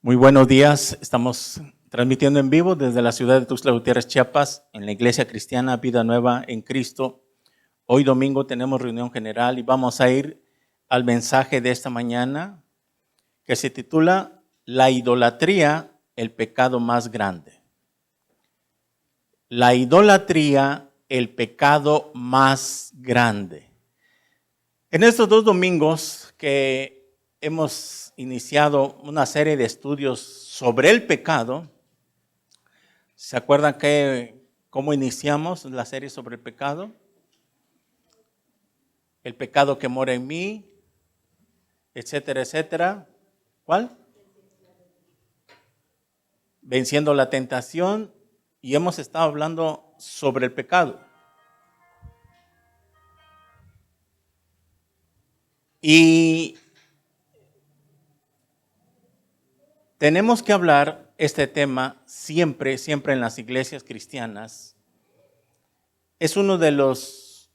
Muy buenos días, estamos transmitiendo en vivo desde la ciudad de Tuxtla Gutiérrez, Chiapas, en la Iglesia Cristiana Vida Nueva en Cristo. Hoy domingo tenemos reunión general y vamos a ir al mensaje de esta mañana que se titula La idolatría, el pecado más grande. La idolatría, el pecado más grande. En estos dos domingos que hemos iniciado una serie de estudios sobre el pecado. ¿Se acuerdan cómo iniciamos la serie sobre el pecado? El pecado que mora en mí, etcétera, etcétera. ¿Cuál? Venciendo la tentación. Y hemos estado hablando sobre el pecado. Y tenemos que hablar este tema siempre en las iglesias cristianas. Es uno de los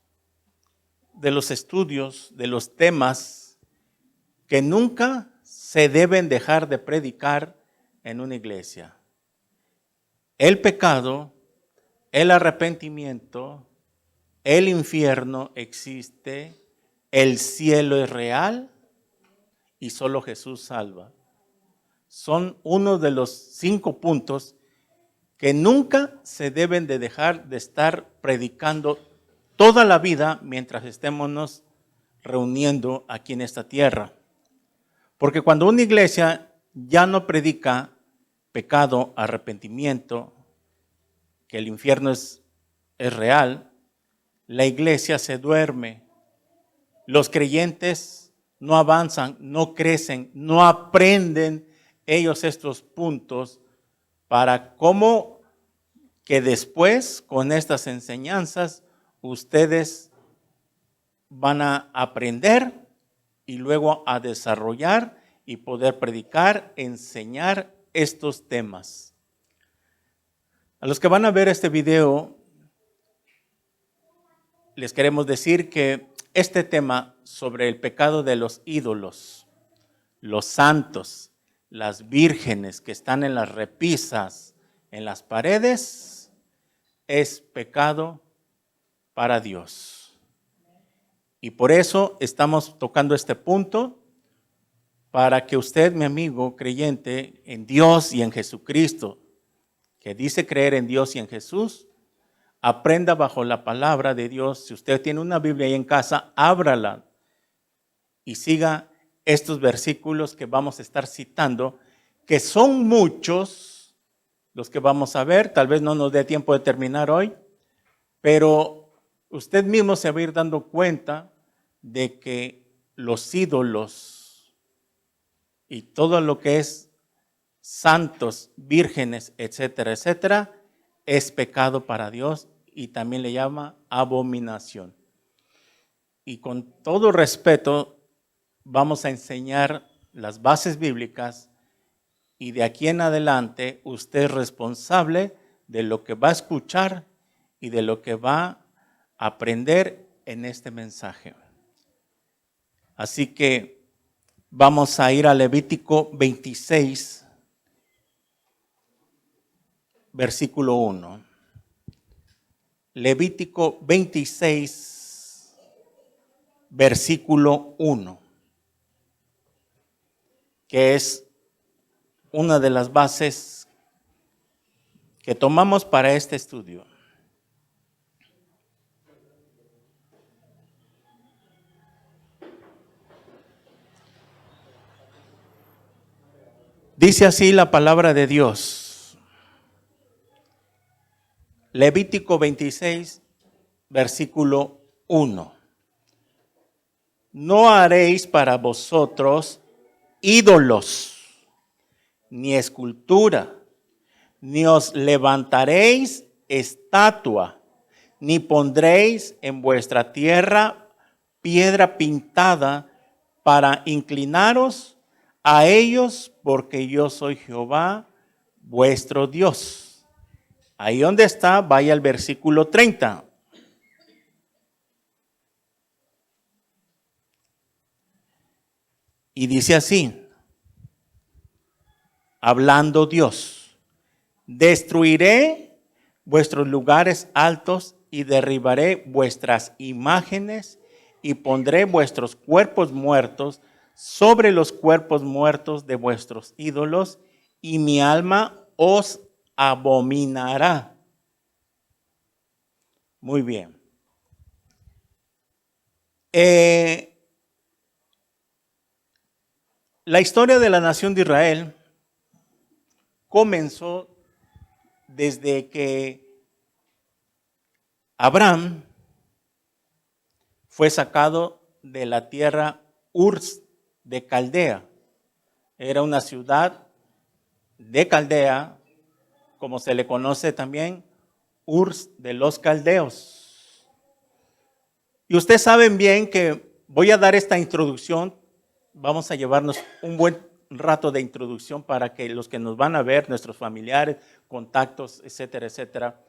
estudios, de los temas que nunca se deben dejar de predicar en una iglesia. El pecado, el arrepentimiento, el infierno existe, el cielo es real y solo Jesús salva. Son uno de los 5 puntos que nunca se deben de dejar de estar predicando toda la vida mientras estemos reuniendo aquí en esta tierra. Porque cuando una iglesia ya no predica pecado, arrepentimiento, que el infierno es real, la iglesia se duerme. Los creyentes no avanzan, no crecen, no aprenden ellos estos puntos para cómo que después con estas enseñanzas ustedes van a aprender y luego a desarrollar y poder predicar, enseñar estos temas. A los que van a ver este video, les queremos decir que este tema sobre el pecado de los ídolos, los santos, las vírgenes que están en las repisas, en las paredes, es pecado para Dios. Y por eso estamos tocando este punto, para que usted, mi amigo creyente en Dios y en Jesucristo, que dice creer en Dios y en Jesús, aprenda bajo la palabra de Dios. Si usted tiene una Biblia ahí en casa, ábrala y siga estos versículos que vamos a estar citando, que son muchos los que vamos a ver. Tal vez no nos dé tiempo de terminar hoy, pero usted mismo se va a ir dando cuenta de que los ídolos y todo lo que es santos, vírgenes, etcétera, etcétera, es pecado para Dios y también le llama abominación. Y con todo respeto vamos a enseñar las bases bíblicas y de aquí en adelante usted es responsable de lo que va a escuchar y de lo que va a aprender en este mensaje. Así que vamos a ir a Levítico 26, versículo 1. Levítico 26, versículo 1, que es una de las bases que tomamos para este estudio. Dice así la palabra de Dios. Levítico 26, versículo 1. No haréis para vosotros ídolos, ni escultura, ni os levantaréis estatua, ni pondréis en vuestra tierra piedra pintada para inclinaros a ellos, porque yo soy Jehová, vuestro Dios. Ahí donde está, vaya al versículo 30. Y dice así: hablando Dios. Destruiré vuestros lugares altos y derribaré vuestras imágenes y pondré vuestros cuerpos muertos sobre los cuerpos muertos de vuestros ídolos, y mi alma os abominará. Muy bien. La historia de la nación de Israel comenzó desde que Abraham fue sacado de la tierra Ur de Caldea. Era una ciudad de Caldea, como se le conoce también, Ur de los Caldeos. Y ustedes saben bien que voy a dar esta introducción. Vamos a llevarnos un buen rato de introducción para que los que nos van a ver, nuestros familiares, contactos, etcétera, etcétera,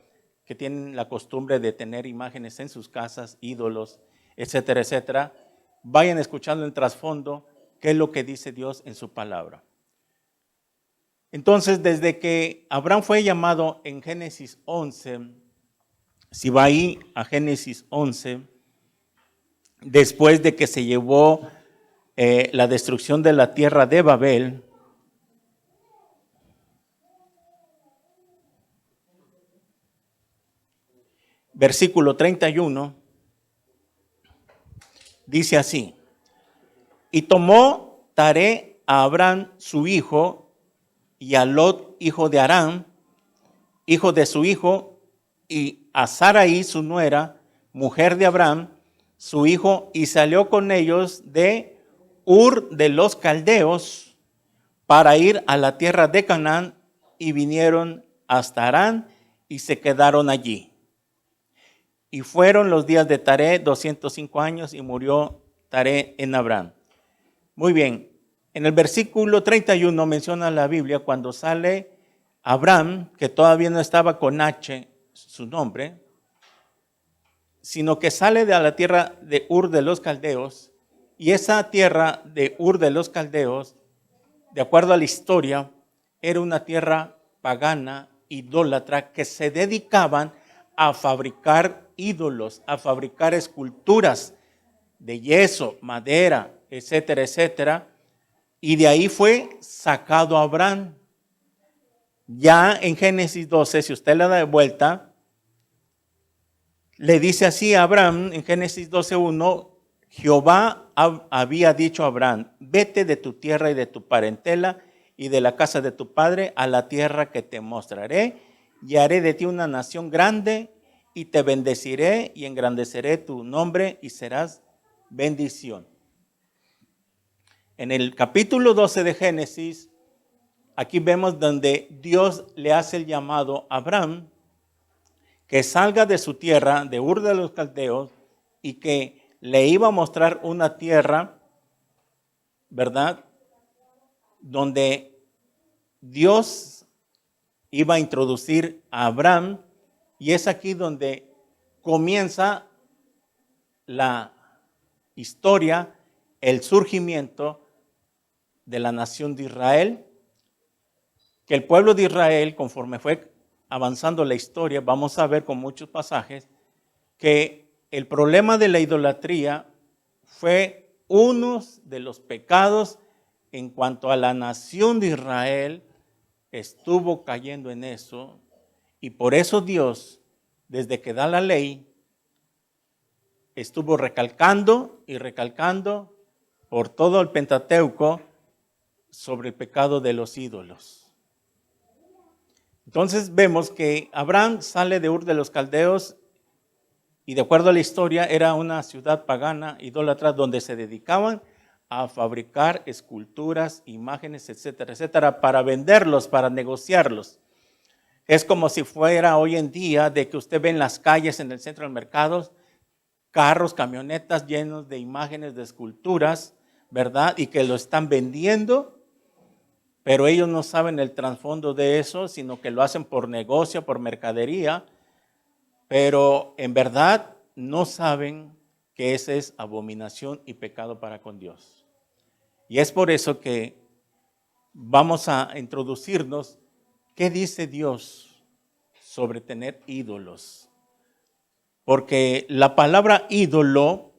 que tienen la costumbre de tener imágenes en sus casas, ídolos, etcétera, etcétera, vayan escuchando en trasfondo qué es lo que dice Dios en su palabra. Entonces, desde que Abraham fue llamado en Génesis 11, si va ahí a Génesis 11, después de que se llevó la destrucción de la tierra de Babel, versículo 31, dice así: y tomó Taré a Abraham su hijo, y a Lot hijo de Harán, hijo de su hijo, y a Sarai su nuera, mujer de Abraham, su hijo, y salió con ellos de Ur de los Caldeos para ir a la tierra de Canaán, y vinieron hasta Harán y se quedaron allí. Y fueron los días de Taré 205 años, y murió Taré en Abraham. Muy bien, en el versículo 31 menciona la Biblia cuando sale Abraham, que todavía no estaba con H su nombre, sino que sale de la tierra de Ur de los Caldeos, y esa tierra de Ur de los Caldeos, de acuerdo a la historia, era una tierra pagana, idólatra, que se dedicaban a fabricar ídolos, a fabricar esculturas de yeso, madera, etcétera, etcétera. Y de ahí fue sacado Abraham. Ya en Génesis 12, si usted le da de vuelta, le dice así a Abraham en Génesis 12:1: Jehová había dicho a Abraham: vete de tu tierra y de tu parentela y de la casa de tu padre a la tierra que te mostraré, y haré de ti una nación grande, y te bendeciré y engrandeceré tu nombre, y serás bendición. En el capítulo 12 de Génesis, aquí vemos donde Dios le hace el llamado a Abraham que salga de su tierra, de Ur de los Caldeos, y que le iba a mostrar una tierra, ¿verdad?, donde Dios iba a introducir a Abraham, y es aquí donde comienza la historia, el surgimiento de la nación de Israel, que el pueblo de Israel, conforme fue avanzando la historia, vamos a ver con muchos pasajes, que el problema de la idolatría fue uno de los pecados en cuanto a la nación de Israel estuvo cayendo en eso, y por eso Dios, desde que da la ley, estuvo recalcando y recalcando por todo el Pentateuco sobre el pecado de los ídolos. Entonces vemos que Abraham sale de Ur de los Caldeos, y de acuerdo a la historia era una ciudad pagana, idólatra, donde se dedicaban a fabricar esculturas, imágenes, etcétera, etcétera, para venderlos, para negociarlos. Es como si fuera hoy en día de que usted ve en las calles, en el centro del mercado, carros, camionetas llenos de imágenes, de esculturas, ¿verdad? Y que lo están vendiendo, pero ellos no saben el trasfondo de eso, sino que lo hacen por negocio, por mercadería, pero en verdad no saben que esa es abominación y pecado para con Dios. Y es por eso que vamos a introducirnos. ¿Qué dice Dios sobre tener ídolos? Porque la palabra ídolo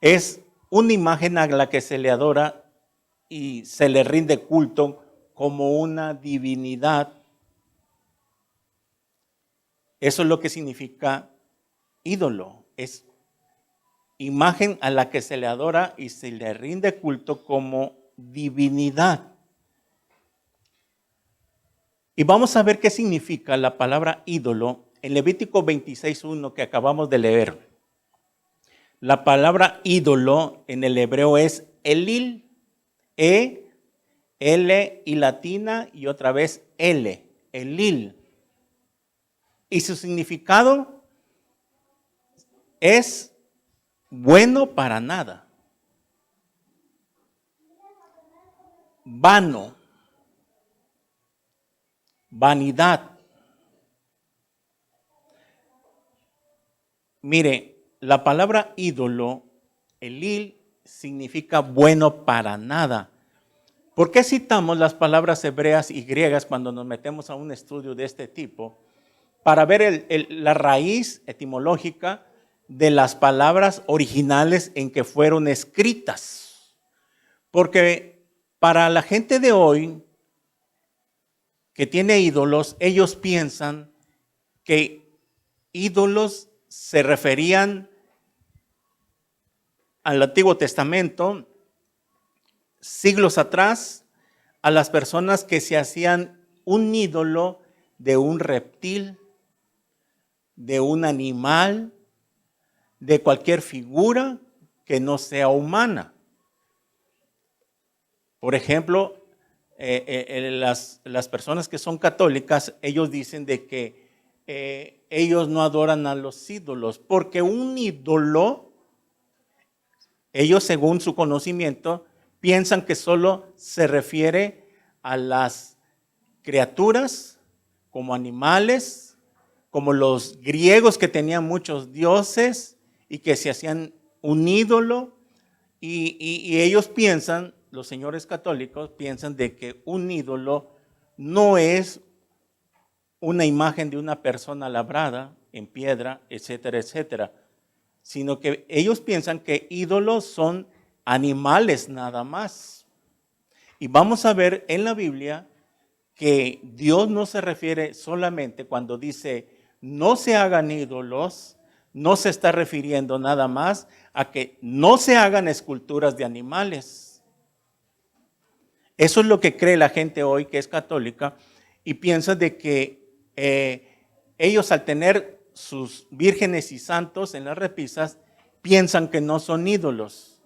es una imagen a la que se le adora y se le rinde culto como una divinidad. Eso es lo que significa ídolo. Es imagen a la que se le adora y se le rinde culto como divinidad. Y vamos a ver qué significa la palabra ídolo en Levítico 26:1 que acabamos de leer. La palabra ídolo en el hebreo es elil, L y latina y otra vez L, elil. Y su significado es bueno para nada, vano, vanidad. Mire, la palabra ídolo, elil, significa bueno para nada. ¿Por qué citamos las palabras hebreas y griegas cuando nos metemos a un estudio de este tipo? Para ver la raíz etimológica de las palabras originales en que fueron escritas. Porque para la gente de hoy que tiene ídolos, ellos piensan que ídolos se referían al Antiguo Testamento, siglos atrás, a las personas que se hacían un ídolo de un reptil, de un animal, de cualquier figura que no sea humana. Por ejemplo, las personas que son católicas, ellos dicen de que ellos no adoran a los ídolos, porque un ídolo, ellos según su conocimiento, piensan que solo se refiere a las criaturas como animales, como los griegos que tenían muchos dioses y que se hacían un ídolo, y ellos piensan, los señores católicos piensan de que un ídolo no es una imagen de una persona labrada en piedra, etcétera, etcétera, sino que ellos piensan que ídolos son animales nada más. Y vamos a ver en la Biblia que Dios no se refiere solamente cuando dice no se hagan ídolos, no se está refiriendo nada más a que no se hagan esculturas de animales. Eso es lo que cree la gente hoy que es católica y piensa de que ellos al tener sus vírgenes y santos en las repisas piensan que no son ídolos.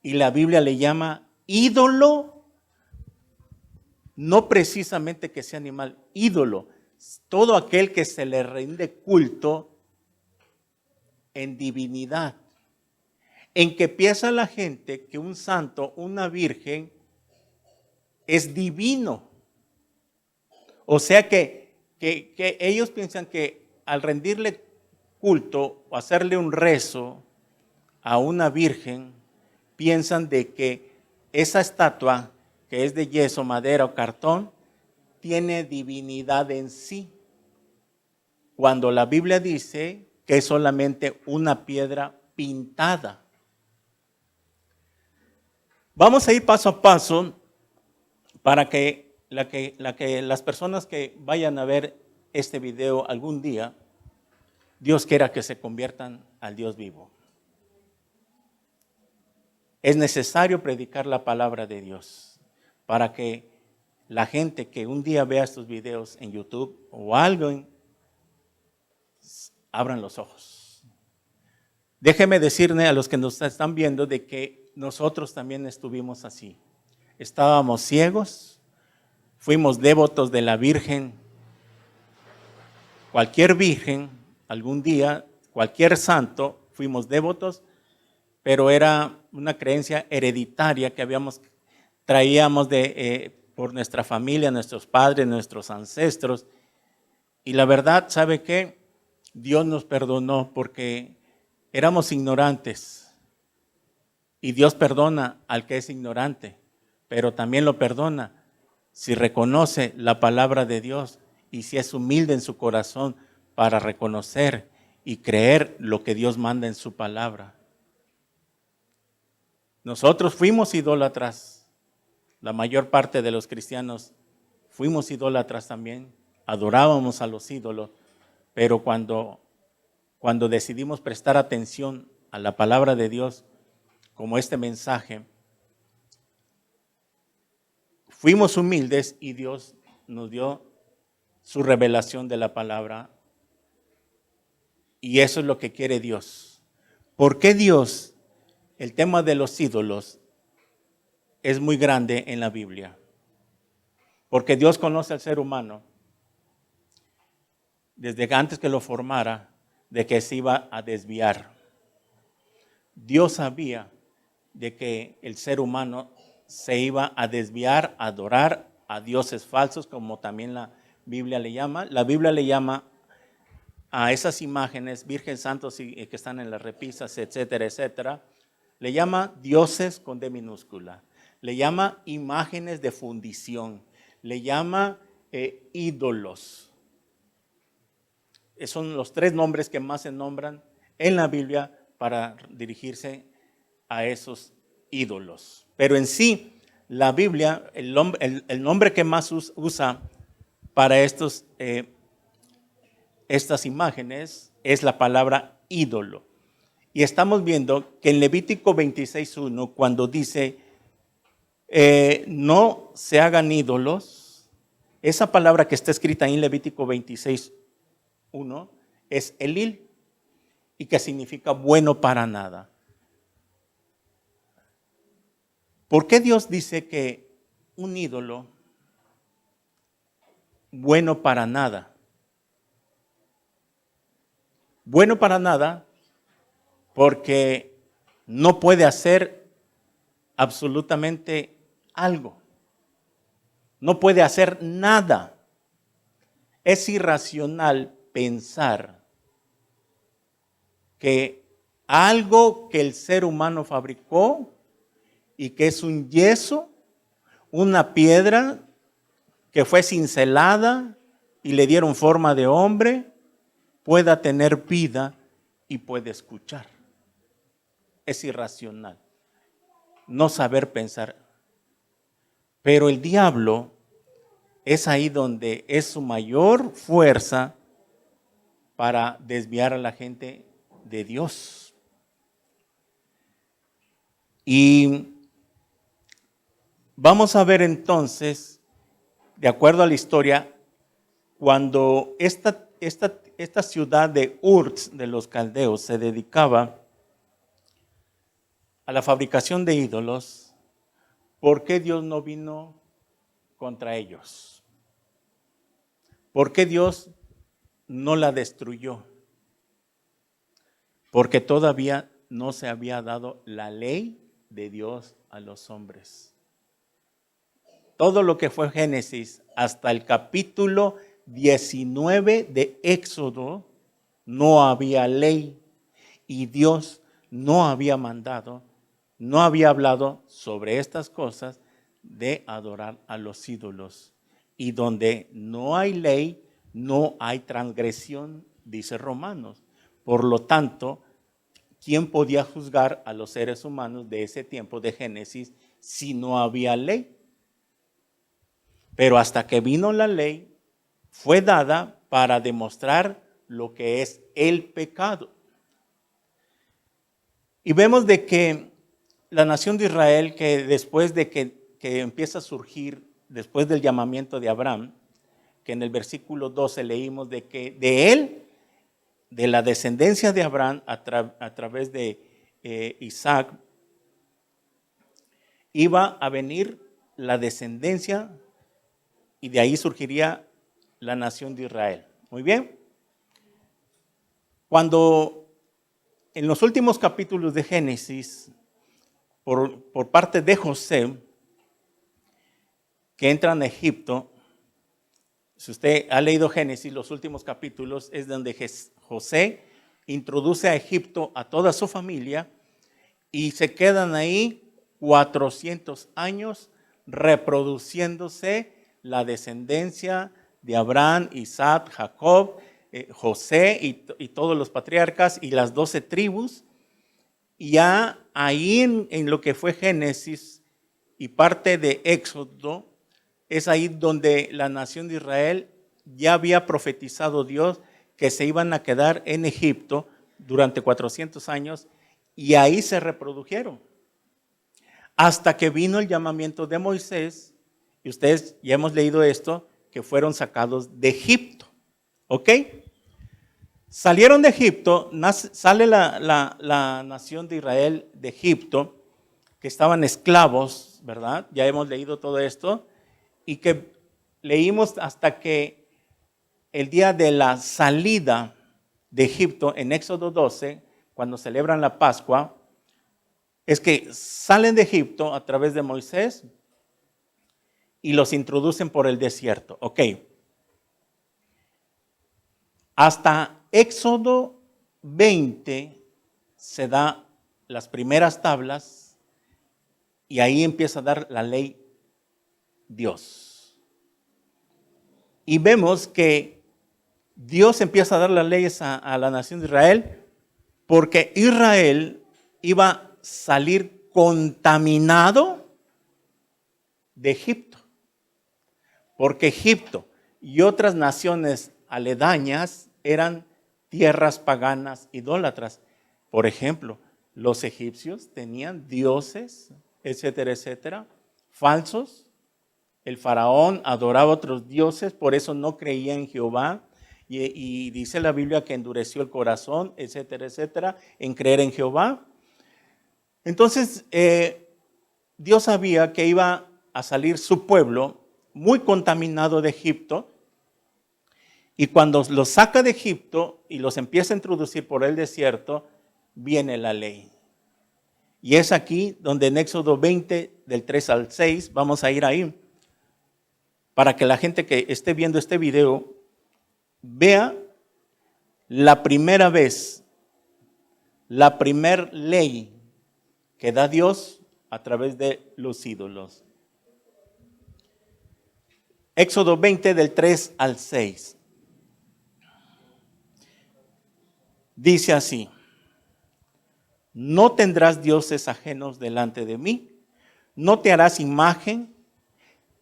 Y la Biblia le llama ídolo, no precisamente que sea animal, ídolo. Todo aquel que se le rinde culto en divinidad. En que piensa la gente que un santo, una virgen, es divino. O sea que ellos piensan que al rendirle culto o hacerle un rezo a una virgen, piensan de que esa estatua, que es de yeso, madera o cartón, tiene divinidad en sí. Cuando la Biblia dice que es solamente una piedra pintada. Vamos a ir paso a paso para que las personas que vayan a ver este video algún día, Dios quiera que se conviertan al Dios vivo. Es necesario predicar la palabra de Dios para que la gente que un día vea estos videos en YouTube o algo, abran los ojos. Déjeme decirle a los que nos están viendo de que nosotros también estuvimos así. Estábamos ciegos, fuimos devotos de la Virgen. Cualquier virgen, algún día, cualquier santo, fuimos devotos, pero era una creencia hereditaria que traíamos por nuestra familia, nuestros padres, nuestros ancestros. Y la verdad, ¿sabe qué? Dios nos perdonó porque éramos ignorantes. Y Dios perdona al que es ignorante. pero también lo perdona si reconoce la palabra de Dios y si es humilde en su corazón para reconocer y creer lo que Dios manda en su palabra. Nosotros fuimos idólatras, la mayor parte de los cristianos fuimos idólatras también, adorábamos a los ídolos, pero cuando decidimos prestar atención a la palabra de Dios, como este mensaje, fuimos humildes y Dios nos dio su revelación de la palabra. Y eso es lo que quiere Dios. ¿Por qué Dios, el tema de los ídolos, es muy grande en la Biblia? Porque Dios conoce al ser humano desde antes que lo formara, de que se iba a desviar. Dios sabía de que el ser humano se iba a desviar, a adorar a dioses falsos, como también la Biblia le llama. La Biblia le llama a esas imágenes, virgen santos que están en las repisas, etcétera, etcétera, le llama dioses con D minúscula, le llama imágenes de fundición, le llama ídolos. Esos son los tres nombres que más se nombran en la Biblia para dirigirse a esos ídolos. Pero en sí, la Biblia, el nombre que más usa para estas imágenes es la palabra ídolo. Y estamos viendo que en Levítico 26:1, cuando dice, no se hagan ídolos, esa palabra que está escrita ahí en Levítico 26:1 es elil, y que significa bueno para nada. ¿Por qué Dios dice que un ídolo bueno para nada? Bueno para nada porque no puede hacer absolutamente algo. No puede hacer nada. Es irracional pensar que algo que el ser humano fabricó y que es un yeso, una piedra que fue cincelada y le dieron forma de hombre, pueda tener vida y puede escuchar. Es irracional no saber pensar. Pero el diablo es ahí donde es su mayor fuerza para desviar a la gente de Dios. Y vamos a ver entonces, de acuerdo a la historia, cuando esta ciudad de Ur de los caldeos se dedicaba a la fabricación de ídolos, ¿por qué Dios no vino contra ellos? ¿Por qué Dios no la destruyó? Porque todavía no se había dado la ley de Dios a los hombres. Todo lo que fue Génesis hasta el capítulo 19 de Éxodo, no había ley y Dios no había mandado, no había hablado sobre estas cosas de adorar a los ídolos. Y donde no hay ley, no hay transgresión, dice Romanos. Por lo tanto, ¿quién podía juzgar a los seres humanos de ese tiempo de Génesis si no había ley? Pero hasta que vino la ley, fue dada para demostrar lo que es el pecado. Y vemos de que la nación de Israel, que después de que empieza a surgir, después del llamamiento de Abraham, que en el versículo 12 leímos de que de él, de la descendencia de Abraham a través de Isaac, iba a venir la descendencia y de ahí surgiría la nación de Israel. Muy bien. Cuando en los últimos capítulos de Génesis, por parte de José, que entran a Egipto, si usted ha leído Génesis, los últimos capítulos es donde José introduce a Egipto a toda su familia y se quedan ahí 400 años reproduciéndose la descendencia de Abraham, Isaac, Jacob, José y todos los patriarcas y las 12 tribus. Y ya ahí en lo que fue Génesis y parte de Éxodo, es ahí donde la nación de Israel ya había profetizado Dios que se iban a quedar en Egipto durante 400 años y ahí se reprodujeron. Hasta que vino el llamamiento de Moisés, y ustedes ya hemos leído esto, que fueron sacados de Egipto. ¿Ok? Salieron de Egipto, sale la nación de Israel de Egipto, que estaban esclavos, ¿verdad? Ya hemos leído todo esto, y que leímos hasta que el día de la salida de Egipto, en Éxodo 12, cuando celebran la Pascua, es que salen de Egipto a través de Moisés y los introducen por el desierto. Ok. Hasta Éxodo 20 se da las primeras tablas y ahí empieza a dar la ley Dios. Y vemos que Dios empieza a dar las leyes a la nación de Israel porque Israel iba a salir contaminado de Egipto. Porque Egipto y otras naciones aledañas eran tierras paganas idólatras. Por ejemplo, los egipcios tenían dioses, etcétera, etcétera, falsos. El faraón adoraba a otros dioses, por eso no creía en Jehová. Y dice la Biblia que endureció el corazón, etcétera, etcétera, en creer en Jehová. Entonces, Dios sabía que iba a salir su pueblo muy contaminado de Egipto. Y cuando los saca de Egipto y los empieza a introducir por el desierto, viene la ley. Y es aquí donde en Éxodo 20, del 3 al 6, vamos a ir ahí, para que la gente que esté viendo este video vea la primera vez, la primera ley que da Dios a través de los ídolos. Éxodo 20, del 3 al 6. Dice así: no tendrás dioses ajenos delante de mí, no te harás imagen,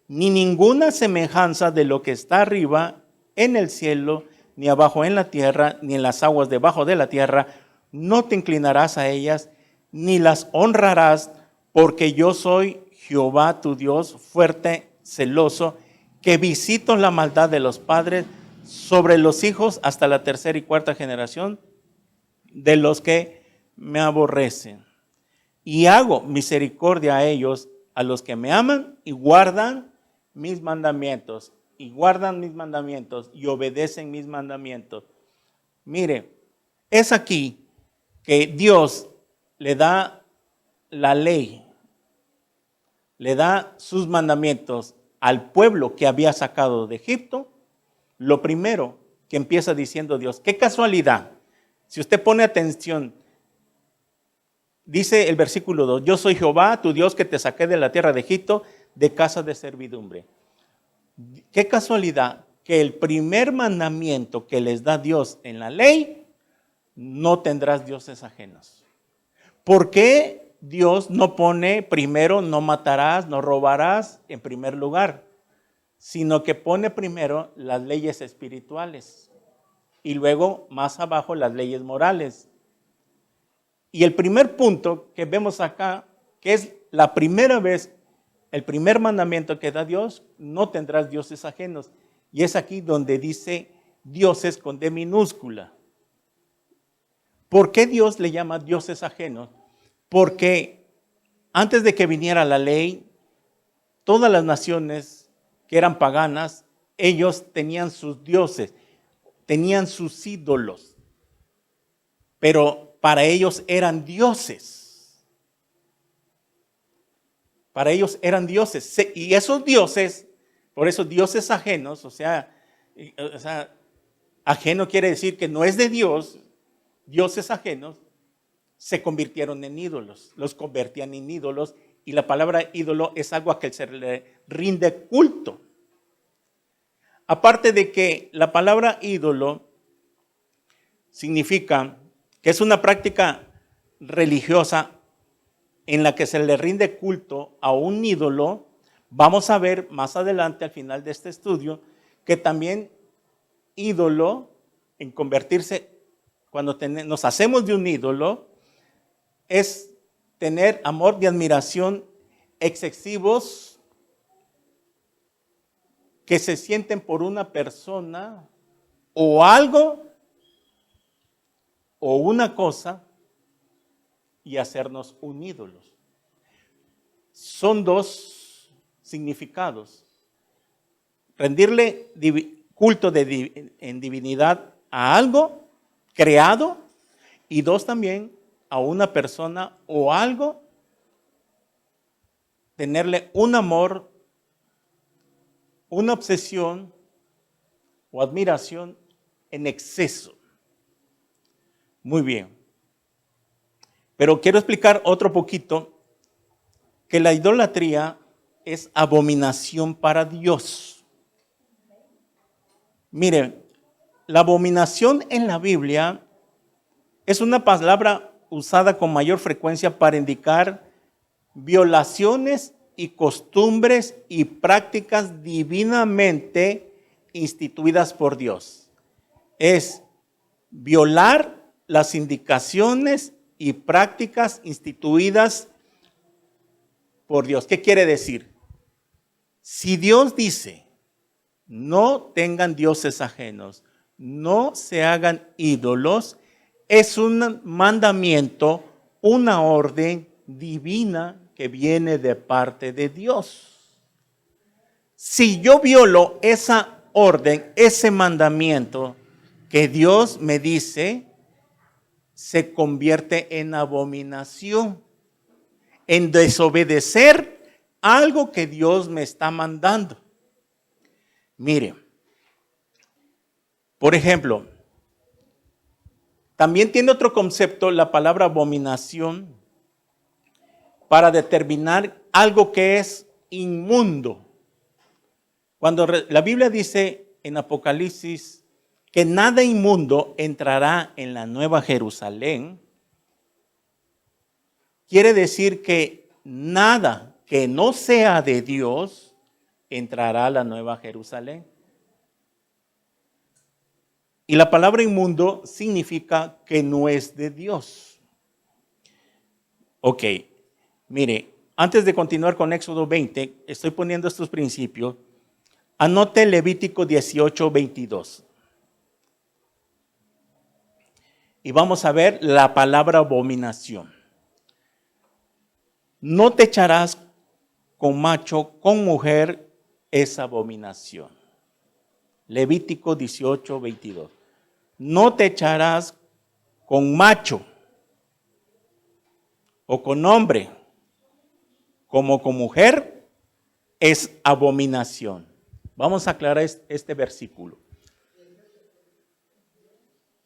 ni ninguna semejanza de lo que está arriba en el cielo, ni abajo en la tierra, ni en las aguas debajo de la tierra. No te inclinarás a ellas, ni las honrarás, porque yo soy Jehová tu Dios, fuerte, celoso, que visito la maldad de los padres sobre los hijos hasta la tercera y cuarta generación de los que me aborrecen. Y hago misericordia a ellos, a los que me aman y guardan mis mandamientos. Y guardan mis mandamientos y obedecen mis mandamientos. Mire, es aquí que Dios le da la ley, le da sus mandamientos al pueblo que había sacado de Egipto. Lo primero que empieza diciendo Dios, qué casualidad. Si usted pone atención, dice el versículo 2, yo soy Jehová, tu Dios, que te saqué de la tierra de Egipto, de casa de servidumbre. Qué casualidad que el primer mandamiento que les da Dios en la ley, no tendrás dioses ajenos. ¿Por qué Dios no pone primero no matarás, no robarás en primer lugar? Sino que pone primero las leyes espirituales. Y luego más abajo las leyes morales. Y el primer punto que vemos acá, que es la primera vez, el primer mandamiento que da Dios, no tendrás dioses ajenos. Y es aquí donde dice dioses con D minúscula. ¿Por qué Dios le llama dioses ajenos? Porque antes de que viniera la ley, todas las naciones que eran paganas, ellos tenían sus dioses, tenían sus ídolos, pero para ellos eran dioses. Para ellos eran dioses. Y esos dioses, por eso dioses ajenos, o sea, ajeno quiere decir que no es de Dios, dioses ajenos, se convirtieron en ídolos, los convertían en ídolos y la palabra ídolo es algo a que se le rinde culto. Aparte de que la palabra ídolo significa que es una práctica religiosa en la que se le rinde culto a un ídolo, vamos a ver más adelante al final de este estudio que también ídolo, en convertirse, cuando nos hacemos de un ídolo, es tener amor y admiración excesivos que se sienten por una persona o algo o una cosa y hacernos un ídolo. Son dos significados. Rendirle culto en divinidad a algo creado y dos también a una persona o algo, tenerle un amor, una obsesión o admiración en exceso. Muy bien. Pero quiero explicar otro poquito que la idolatría es abominación para Dios. Mire, la abominación en la Biblia es una palabra usada con mayor frecuencia para indicar violaciones y costumbres y prácticas divinamente instituidas por Dios. Es violar las indicaciones y prácticas instituidas por Dios. ¿Qué quiere decir? Si Dios dice, no tengan dioses ajenos, no se hagan ídolos, es un mandamiento, una orden divina que viene de parte de Dios. Si yo violo esa orden, ese mandamiento que Dios me dice, se convierte en abominación, en desobedecer algo que Dios me está mandando. Mire, por ejemplo, también tiene otro concepto la palabra abominación para determinar algo que es inmundo. Cuando la Biblia dice en Apocalipsis que nada inmundo entrará en la Nueva Jerusalén, quiere decir que nada que no sea de Dios entrará a la Nueva Jerusalén. Y la palabra inmundo significa que no es de Dios. Ok, mire, antes de continuar con Éxodo 20, estoy poniendo estos principios. Anote Levítico 18, 22. Y vamos a ver la palabra abominación. No te echarás con macho, con mujer, es abominación. Levítico 18, 22. No te echarás con macho o con hombre, como con mujer, es abominación. Vamos a aclarar este versículo.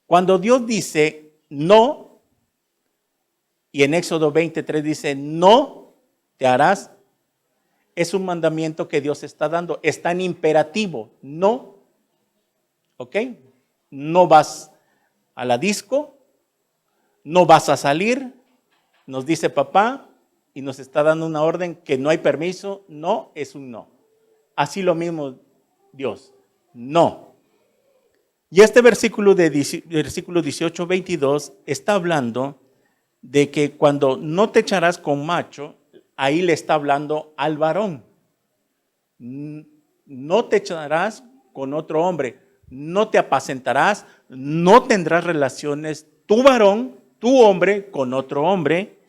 Cuando Dios dice no, y en Éxodo 23 dice no te harás, es un mandamiento que Dios está dando, está en imperativo, no, ¿ok? No vas a la disco, no vas a salir, nos dice papá y nos está dando una orden que no hay permiso, no es un no. Así lo mismo Dios, no. Y este versículo 18, 22 está hablando de que cuando no te echarás con macho, ahí le está hablando al varón. No te echarás con otro hombre, no te apacentarás, no tendrás relaciones, tu varón, tu hombre, con otro hombre,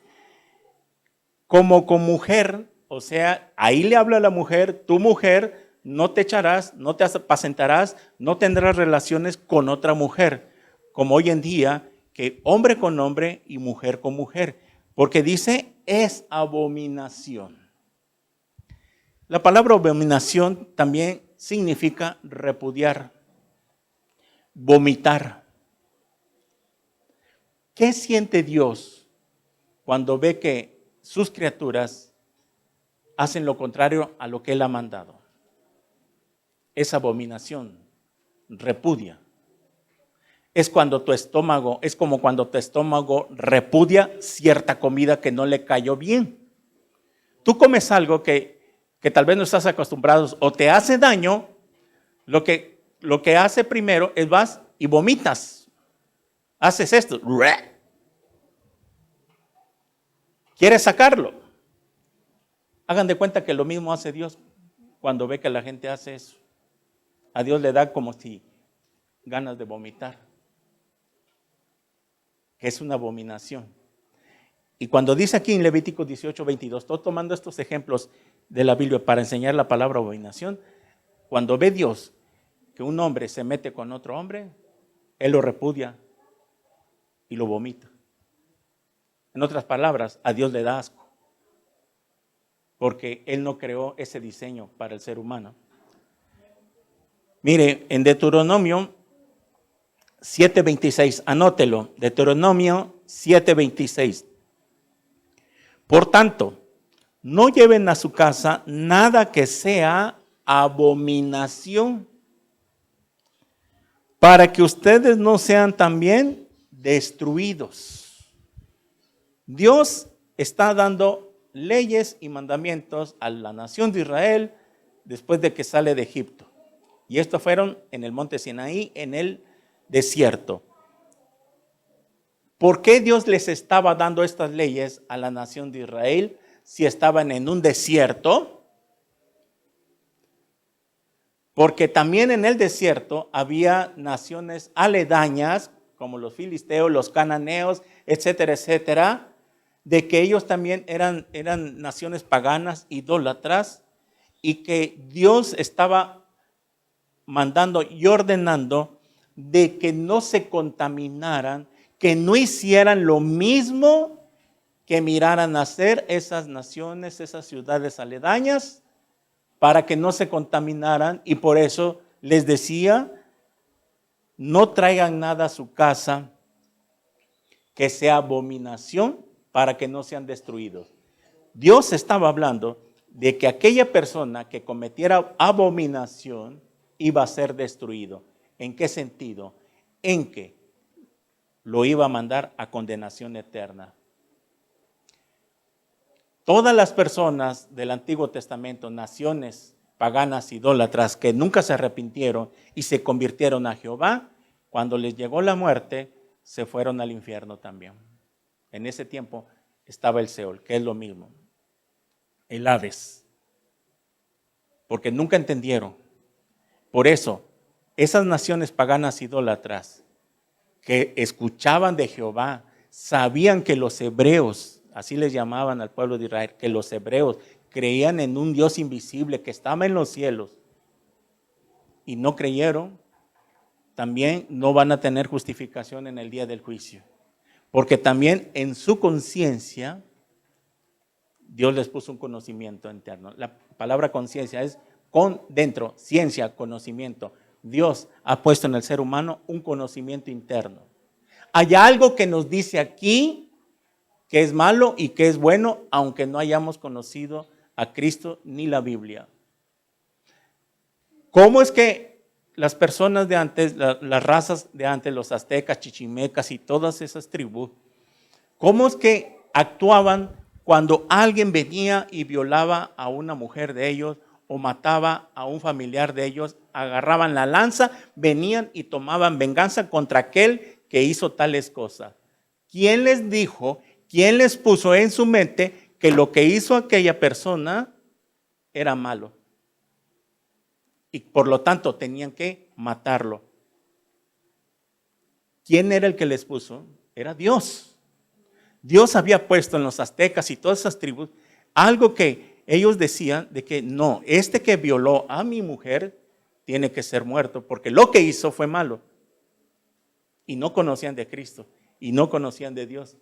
como con mujer, o sea, ahí le habla a la mujer, tu mujer, no te echarás, no te apacentarás, no tendrás relaciones con otra mujer, como hoy en día, que hombre con hombre y mujer con mujer, porque dice, es abominación. La palabra abominación también significa repudiar, vomitar. ¿Qué siente Dios cuando ve que sus criaturas hacen lo contrario a lo que Él ha mandado. Es abominación, repudia. Es como cuando tu estómago repudia cierta comida que no le cayó bien. Tú comes algo que tal vez no estás acostumbrado o te hace daño, lo que hace primero es vas y vomitas. Haces esto. ¿Quieres sacarlo? Hagan de cuenta que lo mismo hace Dios cuando ve que la gente hace eso. A Dios le da como si ganas de vomitar, que es una abominación. Y cuando dice aquí en Levítico 18:22, estoy tomando estos ejemplos de la Biblia para enseñar la palabra abominación, cuando ve Dios que un hombre se mete con otro hombre, Él lo repudia y lo vomita. En otras palabras, a Dios le da asco, porque Él no creó ese diseño para el ser humano. Mire, en Deuteronomio 7:26, anótelo, Deuteronomio 7:26. Por tanto, no lleven a su casa nada que sea abominación, para que ustedes no sean también destruidos. Dios está dando leyes y mandamientos a la nación de Israel después de que sale de Egipto. Y estos fueron en el monte Sinaí, en el desierto. ¿Por qué Dios les estaba dando estas leyes a la nación de Israel si estaban en un desierto? Porque también en el desierto había naciones aledañas, como los filisteos, los cananeos, etcétera, etcétera, de que ellos también eran naciones paganas, idólatras, y que Dios estaba mandando y ordenando de que no se contaminaran, que no hicieran lo mismo que miraran hacer esas naciones, esas ciudades aledañas, para que no se contaminaran. Y por eso les decía, no traigan nada a su casa que sea abominación, para que no sean destruidos. Dios estaba hablando de que aquella persona que cometiera abominación iba a ser destruido. ¿En qué sentido? En que lo iba a mandar a condenación eterna. Todas las personas del Antiguo Testamento, naciones paganas, idólatras, que nunca se arrepintieron y se convirtieron a Jehová, cuando les llegó la muerte, se fueron al infierno también. En ese tiempo estaba el Seol, que es lo mismo, el Hades, porque nunca entendieron. Por eso, esas naciones paganas idólatras que escuchaban de Jehová, sabían que los hebreos, así les llamaban al pueblo de Israel, que los hebreos creían en un Dios invisible que estaba en los cielos y no creyeron, también no van a tener justificación en el día del juicio. Porque también en su conciencia Dios les puso un conocimiento interno. La palabra conciencia es con dentro, ciencia, conocimiento. Dios ha puesto en el ser humano un conocimiento interno. Hay algo que nos dice aquí que es malo y que es bueno, aunque no hayamos conocido a Cristo ni la Biblia. ¿Cómo es que las personas de antes, las razas de antes, los aztecas, chichimecas y todas esas tribus, cómo es que actuaban cuando alguien venía y violaba a una mujer de ellos o mataba a un familiar de ellos? Agarraban la lanza, venían y tomaban venganza contra aquel que hizo tales cosas. ¿Quién les dijo, quién les puso en su mente que lo que hizo aquella persona era malo? Y por lo tanto tenían que matarlo. ¿Quién era el que les puso? Era Dios. Dios había puesto en los aztecas y todas esas tribus algo que ellos decían de que no, este que violó a mi mujer tiene que ser muerto porque lo que hizo fue malo. Y no conocían de Cristo y no conocían de Dios.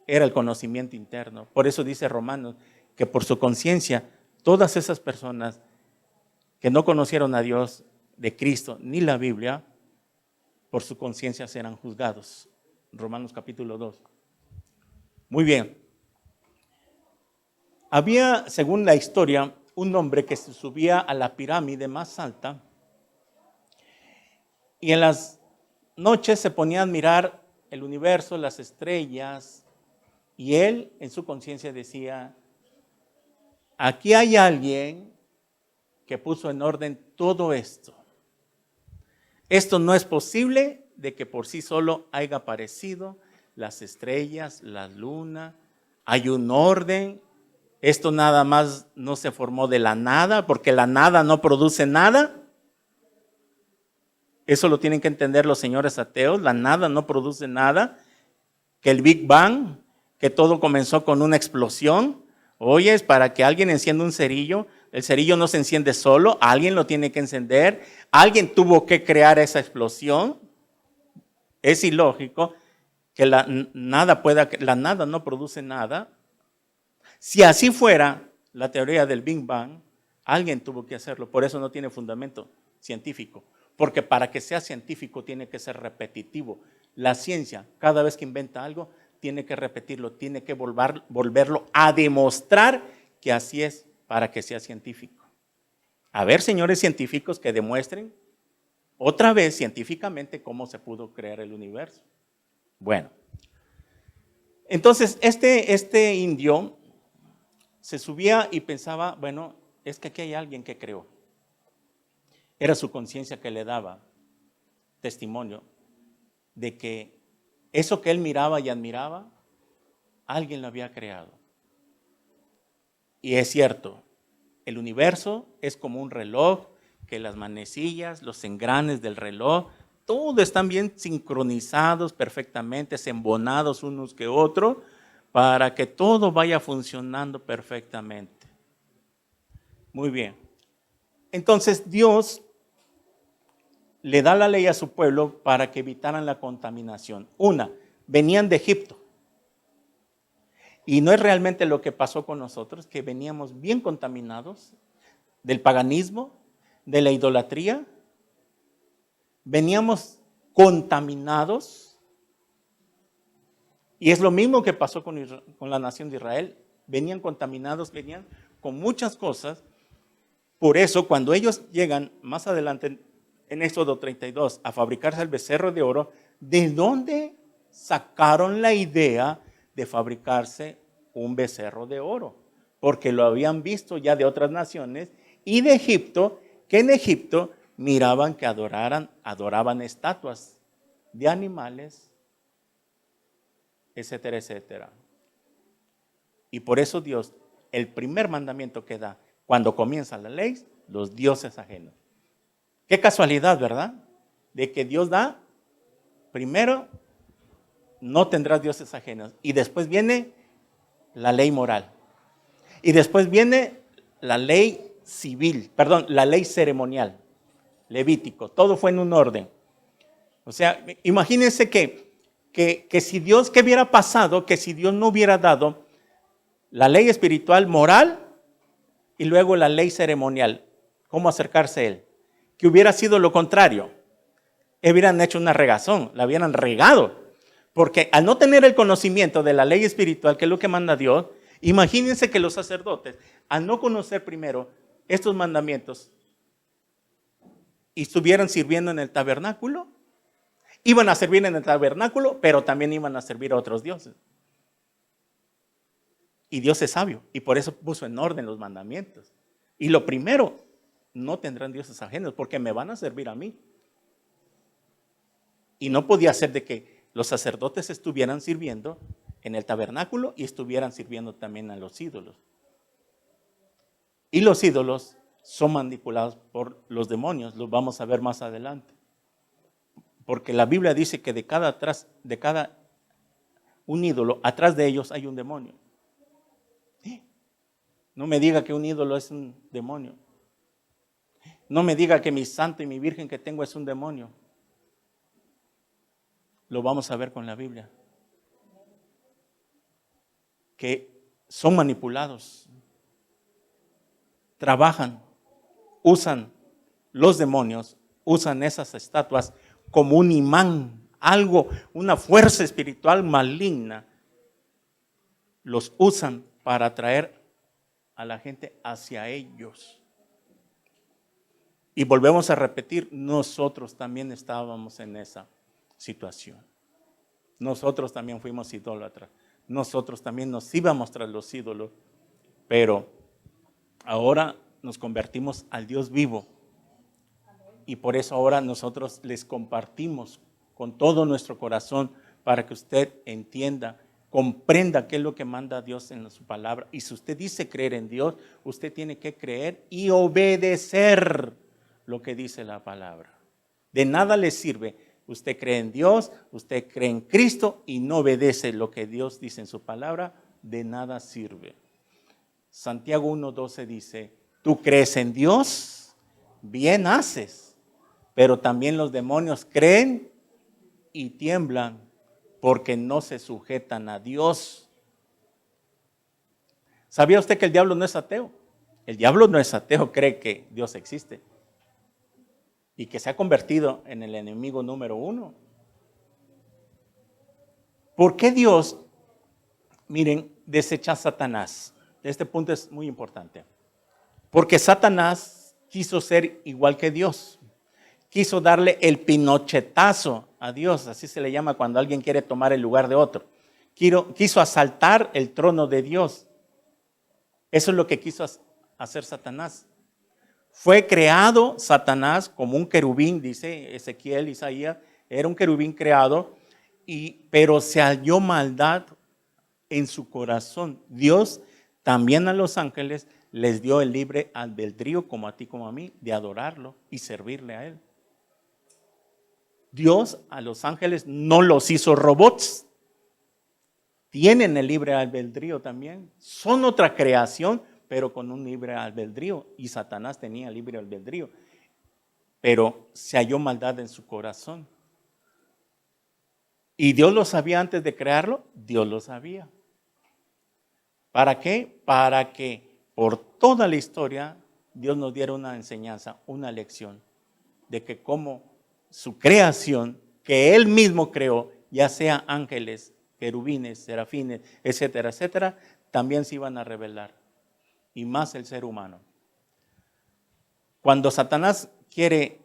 Era el conocimiento interno. Por eso dice Romanos que por su conciencia todas esas personas que no conocieron a Dios, de Cristo, ni la Biblia, por su conciencia serán juzgados. Romanos capítulo 2. Muy bien. Había, según la historia, un hombre que se subía a la pirámide más alta y en las noches se ponía a admirar el universo, las estrellas, y él en su conciencia decía, aquí hay alguien que puso en orden todo esto. Esto no es posible de que por sí solo haya aparecido las estrellas, la luna, hay un orden. Esto nada más no se formó de la nada, porque la nada no produce nada. Eso lo tienen que entender los señores ateos, la nada no produce nada. Que el Big Bang, que todo comenzó con una explosión. Oyes, para que alguien encienda un cerillo, el cerillo no se enciende solo, alguien lo tiene que encender, alguien tuvo que crear esa explosión. Es ilógico que la nada no produce nada. Si así fuera la teoría del Big Bang, alguien tuvo que hacerlo, por eso no tiene fundamento científico, porque para que sea científico tiene que ser repetitivo. La ciencia, cada vez que inventa algo, tiene que repetirlo, tiene que volverlo a demostrar que así es para que sea científico. A ver, señores científicos, que demuestren otra vez científicamente cómo se pudo crear el universo. Bueno, entonces este indio se subía y pensaba, bueno, es que aquí hay alguien que creó. Era su conciencia que le daba testimonio de que eso que él miraba y admiraba, alguien lo había creado. Y es cierto, el universo es como un reloj, que las manecillas, los engranes del reloj, todo están bien sincronizados perfectamente, embonados unos que otros, para que todo vaya funcionando perfectamente. Muy bien. Entonces Dios le da la ley a su pueblo para que evitaran la contaminación. Una, venían de Egipto. Y no es realmente lo que pasó con nosotros, que veníamos bien contaminados del paganismo, de la idolatría. Veníamos contaminados. Y es lo mismo que pasó con la nación de Israel. Venían contaminados, venían con muchas cosas. Por eso, cuando ellos llegan más adelante en Éxodo 32 a fabricarse el becerro de oro, ¿de dónde sacaron la idea de fabricarse un becerro de oro? Porque lo habían visto ya de otras naciones y de Egipto, que en Egipto miraban que adoraban estatuas de animales, etcétera, etcétera. Y por eso Dios, el primer mandamiento que da cuando comienza la ley, los dioses ajenos. Qué casualidad, ¿verdad? De que Dios da, primero, no tendrás dioses ajenos. Y después viene la ley moral. Y después viene la ley civil, la ley ceremonial, Levítico. Todo fue en un orden. O sea, imagínense que si Dios, ¿qué hubiera pasado? Que si Dios no hubiera dado la ley espiritual moral y luego la ley ceremonial, ¿cómo acercarse a Él? Que hubiera sido lo contrario. Hubieran hecho una regazón, la hubieran regado. Porque al no tener el conocimiento de la ley espiritual, que es lo que manda Dios, imagínense que los sacerdotes, al no conocer primero estos mandamientos y estuvieran sirviendo en el tabernáculo, iban a servir en el tabernáculo, pero también iban a servir a otros dioses. Y Dios es sabio y por eso puso en orden los mandamientos. Y lo primero, no tendrán dioses ajenos porque me van a servir a mí. Y no podía ser de que los sacerdotes estuvieran sirviendo en el tabernáculo y estuvieran sirviendo también a los ídolos. Y los ídolos son manipulados por los demonios, los vamos a ver más adelante. Porque la Biblia dice que de cada un ídolo, atrás de ellos hay un demonio. No me diga que un ídolo es un demonio. No me diga que mi santo y mi virgen que tengo es un demonio. Lo vamos a ver con la Biblia. Que son manipulados, trabajan, usan los demonios, usan esas estatuas como un imán, algo, una fuerza espiritual maligna. Los usan para atraer a la gente hacia ellos. Y volvemos a repetir, nosotros también estábamos en esa situación. Nosotros también fuimos idólatras. Nosotros también nos íbamos tras los ídolos. Pero ahora nos convertimos al Dios vivo. Y por eso ahora nosotros les compartimos con todo nuestro corazón para que usted entienda, comprenda qué es lo que manda Dios en su palabra. Y si usted dice creer en Dios, usted tiene que creer y obedecer lo que dice la palabra. De nada le sirve. Usted cree en Dios, usted cree en Cristo y no obedece lo que Dios dice en su palabra, de nada sirve. Santiago 1:12 dice, tú crees en Dios, bien haces, pero también los demonios creen y tiemblan porque no se sujetan a Dios. ¿Sabía usted que el diablo no es ateo? El diablo no es ateo, cree que Dios existe y que se ha convertido en el enemigo número 1. ¿Por qué Dios, miren, desecha a Satanás? Este punto es muy importante. Porque Satanás quiso ser igual que Dios. Quiso darle el pinochetazo a Dios, así se le llama cuando alguien quiere tomar el lugar de otro. Quiso asaltar el trono de Dios. Eso es lo que quiso hacer Satanás. Fue creado Satanás como un querubín, dice Ezequiel, Isaías, era un querubín creado, pero se halló maldad en su corazón. Dios también a los ángeles les dio el libre albedrío, como a ti como a mí, de adorarlo y servirle a Él. Dios a los ángeles no los hizo robots. Tienen el libre albedrío también. Son otra creación, pero con un libre albedrío. Y Satanás tenía libre albedrío. Pero se halló maldad en su corazón. ¿Y Dios lo sabía antes de crearlo? Dios lo sabía. ¿Para qué? Para que por toda la historia Dios nos diera una enseñanza, una lección de que como su creación, que Él mismo creó, ya sea ángeles, querubines, serafines, etcétera, etcétera, también se iban a rebelar. Y más el ser humano. Cuando Satanás quiere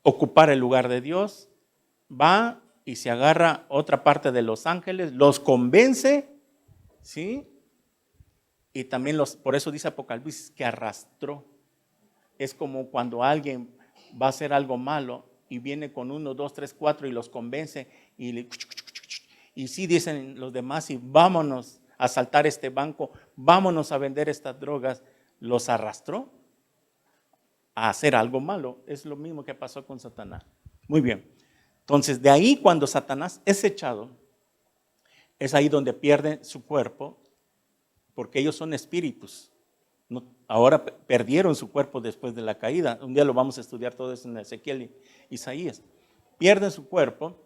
ocupar el lugar de Dios, va y se agarra otra parte de los ángeles, los convence, ¿sí? Y también por eso dice Apocalipsis que arrastró. Es como cuando alguien va a hacer algo malo y viene con 1, 2, 3, 4 y los convence y sí dicen los demás y vámonos a asaltar este banco, vámonos a vender estas drogas, los arrastró a hacer algo malo. Es lo mismo que pasó con Satanás. Muy bien. Entonces de ahí cuando Satanás es echado, es ahí donde pierde su cuerpo, porque ellos son espíritus. No, ahora perdieron su cuerpo después de la caída. Un día lo vamos a estudiar todo eso en Ezequiel y Isaías. Pierden su cuerpo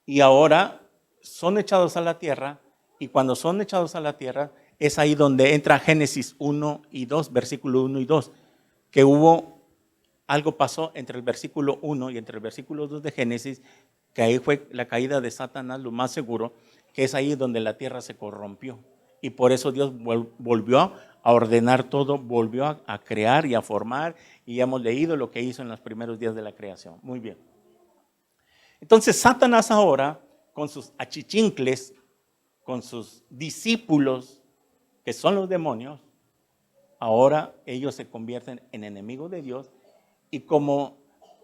y ahora son echados a la tierra. Y cuando son echados a la tierra, es ahí donde entra Génesis 1 y 2, versículo 1 y 2, que algo pasó entre el versículo 1 y entre el versículo 2 de Génesis, que ahí fue la caída de Satanás, lo más seguro, que es ahí donde la tierra se corrompió. Y por eso Dios volvió a ordenar todo, volvió a crear y a formar, y hemos leído lo que hizo en los primeros días de la creación. Muy bien. Entonces Satanás ahora, con sus achichincles, con sus discípulos, que son los demonios, ahora ellos se convierten en enemigos de Dios, y como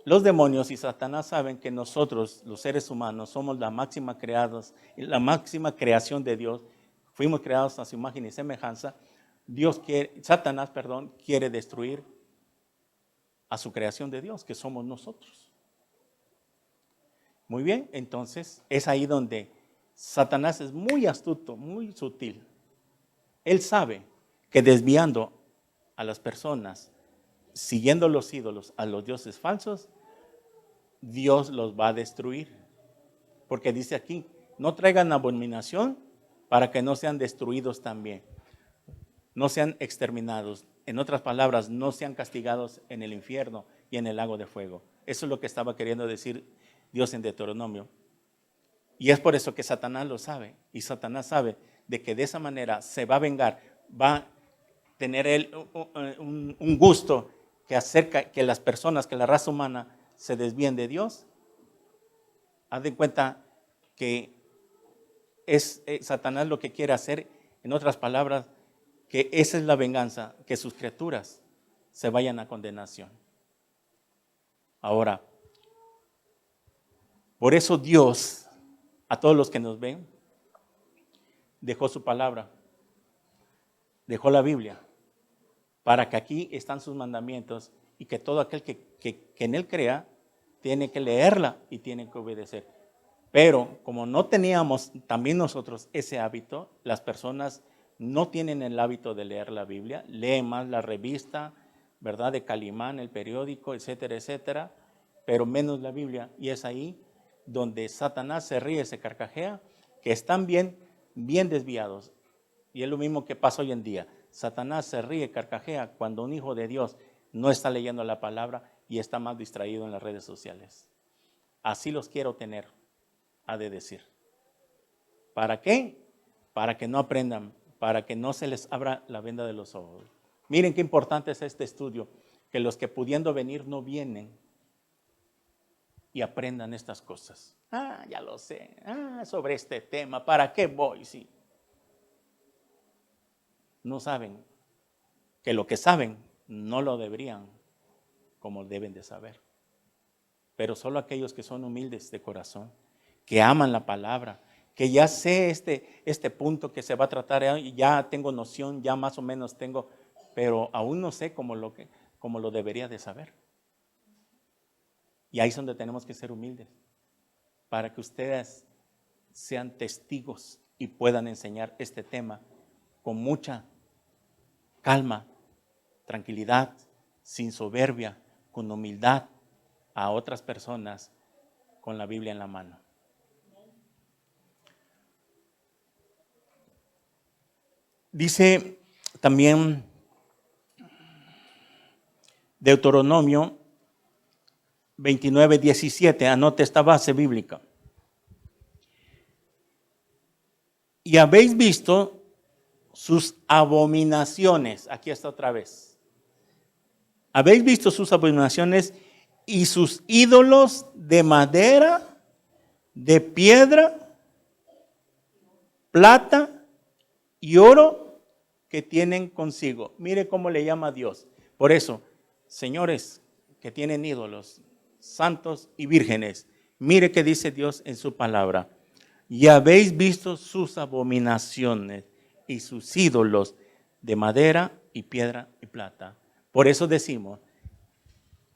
los demonios y Satanás saben que nosotros, los seres humanos, somos la máxima creación de Dios, fuimos creados a su imagen y semejanza, Satanás quiere destruir a su creación de Dios, que somos nosotros. Muy bien, entonces es ahí donde Satanás es muy astuto, muy sutil. Él sabe que desviando a las personas, siguiendo los ídolos, a los dioses falsos, Dios los va a destruir. Porque dice aquí, no traigan abominación para que no sean destruidos también. No sean exterminados. En otras palabras, no sean castigados en el infierno y en el lago de fuego. Eso es lo que estaba queriendo decir Dios en Deuteronomio. Y es por eso que Satanás lo sabe. Y Satanás sabe de que de esa manera se va a vengar. tener él un gusto que acerca que las personas, que la raza humana se desvíen de Dios. Haz de cuenta que es Satanás lo que quiere hacer, en otras palabras, que esa es la venganza, que sus criaturas se vayan a condenación. Ahora, por eso Dios, a todos los que nos ven, dejó su palabra, dejó la Biblia, para que aquí están sus mandamientos y que todo aquel que en él crea, tiene que leerla y tiene que obedecer. Pero como no teníamos también nosotros ese hábito, las personas no tienen el hábito de leer la Biblia, leen más la revista, ¿verdad? De Calimán, el periódico, etcétera, etcétera, pero menos la Biblia. Y es ahí donde Satanás se ríe, se carcajea, que están bien desviados. Y es lo mismo que pasa hoy en día. Satanás se ríe, carcajea cuando un hijo de Dios no está leyendo la palabra y está más distraído en las redes sociales. Así los quiero tener, ha de decir. ¿Para qué? Para que no aprendan, para que no se les abra la venda de los ojos. Miren qué importante es este estudio, que los que pudiendo venir no vienen y aprendan estas cosas. Ya lo sé, sobre este tema, ¿para qué voy? Sí. No saben que lo que saben no lo deberían como deben de saber. Pero solo aquellos que son humildes de corazón, que aman la palabra, que ya sé este punto que se va a tratar, ya tengo noción, ya más o menos tengo, pero aún no sé como lo debería de saber. Y ahí es donde tenemos que ser humildes, para que ustedes sean testigos y puedan enseñar este tema con mucha calma, tranquilidad, sin soberbia, con humildad a otras personas con la Biblia en la mano. Dice también Deuteronomio 29:17, anote esta base bíblica. Y habéis visto sus abominaciones, aquí está otra vez. Habéis visto sus abominaciones y sus ídolos de madera, de piedra, plata y oro que tienen consigo. Mire cómo le llama a Dios. Por eso, señores que tienen ídolos, santos y vírgenes, mire qué dice Dios en su palabra. Y habéis visto sus abominaciones y sus ídolos de madera y piedra y plata. Por eso decimos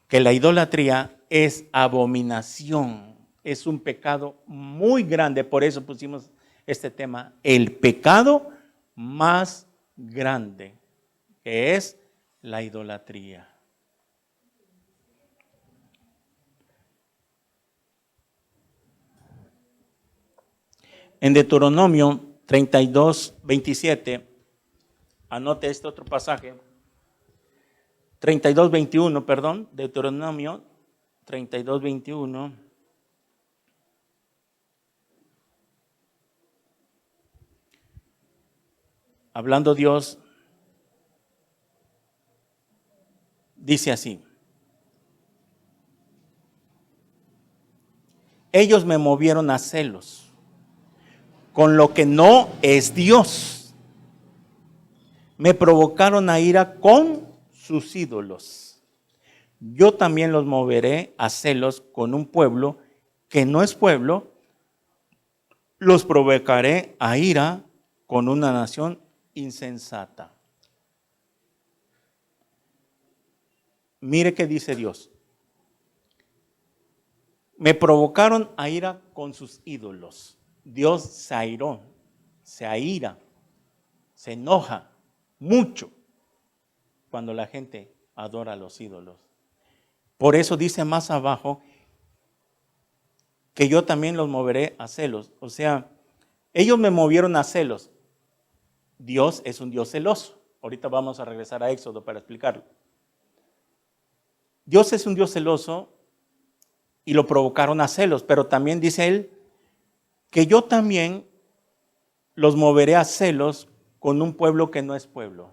que la idolatría es abominación, es un pecado muy grande. Por eso pusimos este tema, el pecado más grande, que es la idolatría. En Deuteronomio 32:27, anote este otro pasaje. 32:21, perdón, Deuteronomio 32:21. Hablando Dios, dice así: ellos me movieron a celos con lo que no es Dios. Me provocaron a ira con sus ídolos. Yo también los moveré a celos con un pueblo que no es pueblo. Los provocaré a ira con una nación insensata. Mire qué dice Dios. Me provocaron a ira con sus ídolos. Dios se airó, se aira, se enoja mucho cuando la gente adora a los ídolos. Por eso dice más abajo que yo también los moveré a celos. O sea, ellos me movieron a celos. Dios es un Dios celoso. Ahorita vamos a regresar a Éxodo para explicarlo. Dios es un Dios celoso y lo provocaron a celos, pero también dice él que yo también los moveré a celos con un pueblo que no es pueblo.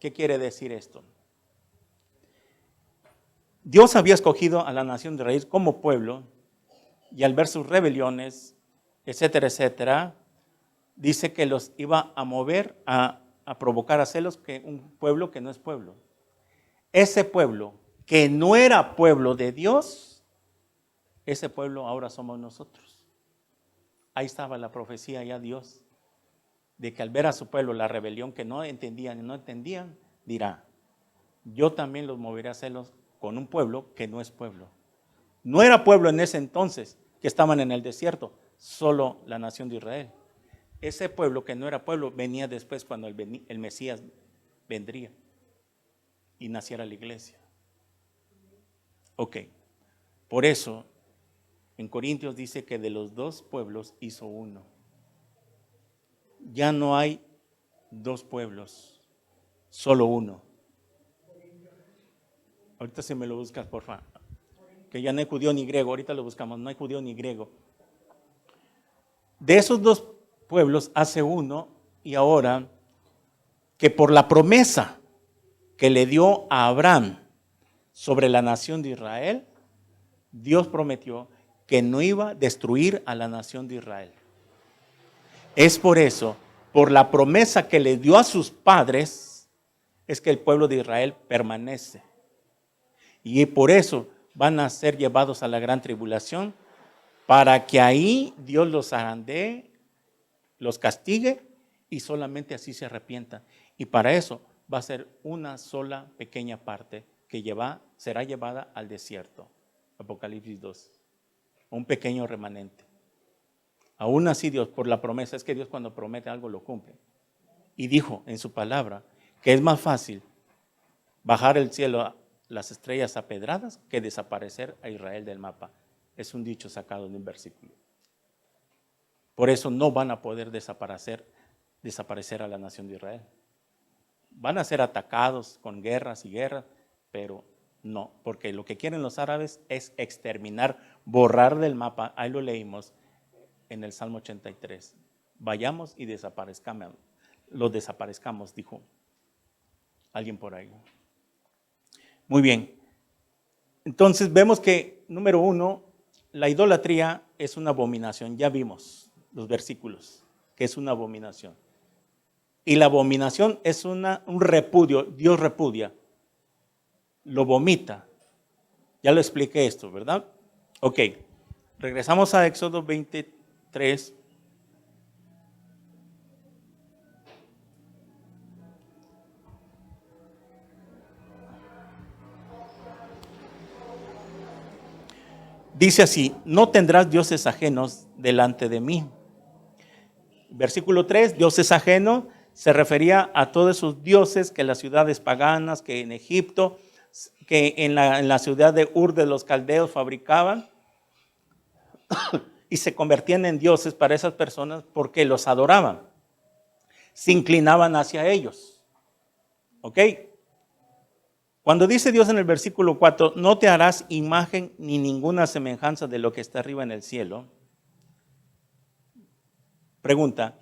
¿Qué quiere decir esto? Dios había escogido a la nación de Israel como pueblo y al ver sus rebeliones, etcétera, etcétera, dice que los iba a mover a provocar a celos que un pueblo que no es pueblo. Ese pueblo que no era pueblo de Dios, ese pueblo ahora somos nosotros. Ahí estaba la profecía ya Dios, de que al ver a su pueblo la rebelión que no entendían, dirá, yo también los moveré a celos con un pueblo que no es pueblo. No era pueblo en ese entonces, que estaban en el desierto, solo la nación de Israel. Ese pueblo que no era pueblo venía después cuando el Mesías vendría y naciera la iglesia. Ok, por eso en Corintios dice que de los dos pueblos hizo uno. Ya no hay dos pueblos, solo uno. Ahorita si me lo buscas, por favor. Que ya no hay judío ni griego, ahorita lo buscamos, no hay judío ni griego. De esos dos pueblos hace uno, y ahora que por la promesa que le dio a Abraham sobre la nación de Israel, Dios prometió que no iba a destruir a la nación de Israel. Es por eso, por la promesa que le dio a sus padres, es que el pueblo de Israel permanece. Y por eso van a ser llevados a la gran tribulación, para que ahí Dios los arandee, los castigue y solamente así se arrepientan. Y para eso va a ser una sola pequeña parte que será llevada al desierto. Apocalipsis 2. Un pequeño remanente. Aún así Dios, por la promesa, es que Dios cuando promete algo lo cumple. Y dijo en su palabra que es más fácil bajar el cielo, las estrellas a pedradas, que desaparecer a Israel del mapa. Es un dicho sacado de un versículo. Por eso no van a poder desaparecer a la nación de Israel. Van a ser atacados con guerras y guerras, pero no, porque lo que quieren los árabes es exterminar, borrar del mapa. Ahí lo leímos en el Salmo 83. Vayamos y desaparezcamos. Los desaparezcamos, dijo alguien por ahí. Muy bien. Entonces vemos que, número 1, la idolatría es una abominación. Ya vimos los versículos, que es una abominación. Y la abominación es un repudio. Dios repudia, lo vomita. Ya lo expliqué esto, ¿verdad? Ok, regresamos a Éxodo 23. Dice así, no tendrás dioses ajenos delante de mí. Versículo 3, dioses ajenos, se refería a todos esos dioses que en las ciudades paganas, que en Egipto, que en la ciudad de Ur de los caldeos fabricaban y se convertían en dioses para esas personas porque los adoraban, se inclinaban hacia ellos. ¿Ok? Cuando dice Dios en el versículo 4, no te harás imagen ni ninguna semejanza de lo que está arriba en el cielo. Pregunta,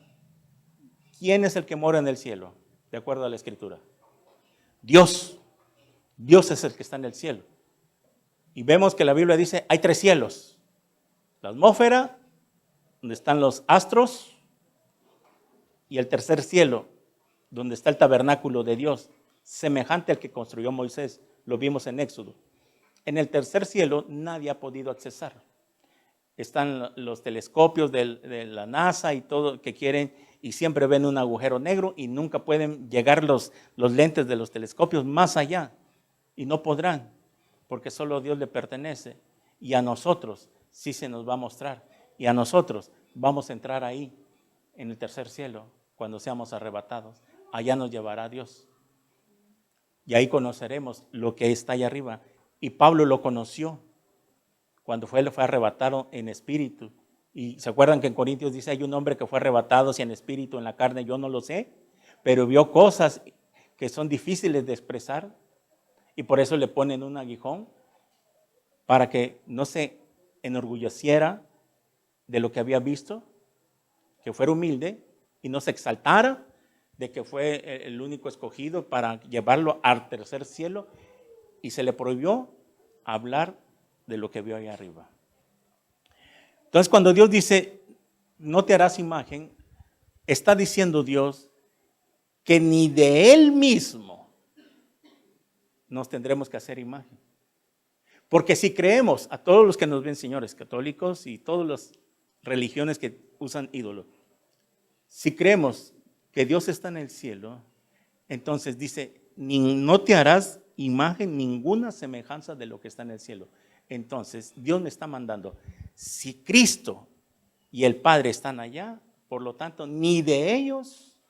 ¿quién es el que mora en el cielo? De acuerdo a la Escritura. Dios. Dios es el que está en el cielo. Y vemos que la Biblia dice, hay 3 cielos. La atmósfera, donde están los astros, y el tercer cielo, donde está el tabernáculo de Dios, semejante al que construyó Moisés. Lo vimos en Éxodo. En el tercer cielo nadie ha podido accesar. Están los telescopios de la NASA y todo que quieren, y siempre ven un agujero negro y nunca pueden llegar los lentes de los telescopios más allá. Y no podrán, porque solo Dios le pertenece. Y a nosotros sí se nos va a mostrar. Y a nosotros vamos a entrar ahí, en el tercer cielo, cuando seamos arrebatados. Allá nos llevará Dios. Y ahí conoceremos lo que está allá arriba. Y Pablo lo conoció cuando fue arrebatado en espíritu. Y se acuerdan que en Corintios dice, hay un hombre que fue arrebatado, si en espíritu, en la carne, yo no lo sé, pero vio cosas que son difíciles de expresar. Y por eso le ponen un aguijón, para que no se enorgulleciera de lo que había visto, que fuera humilde y no se exaltara, de que fue el único escogido para llevarlo al tercer cielo y se le prohibió hablar de lo que vio ahí arriba. Entonces, cuando Dios dice, no te harás imagen, está diciendo Dios que ni de Él mismo nos tendremos que hacer imagen. Porque si creemos, a todos los que nos ven, señores católicos y todas las religiones que usan ídolos, si creemos que Dios está en el cielo, entonces dice, no te harás imagen, ninguna semejanza de lo que está en el cielo. Entonces, Dios me está mandando, si Cristo y el Padre están allá, por lo tanto, ni de ellos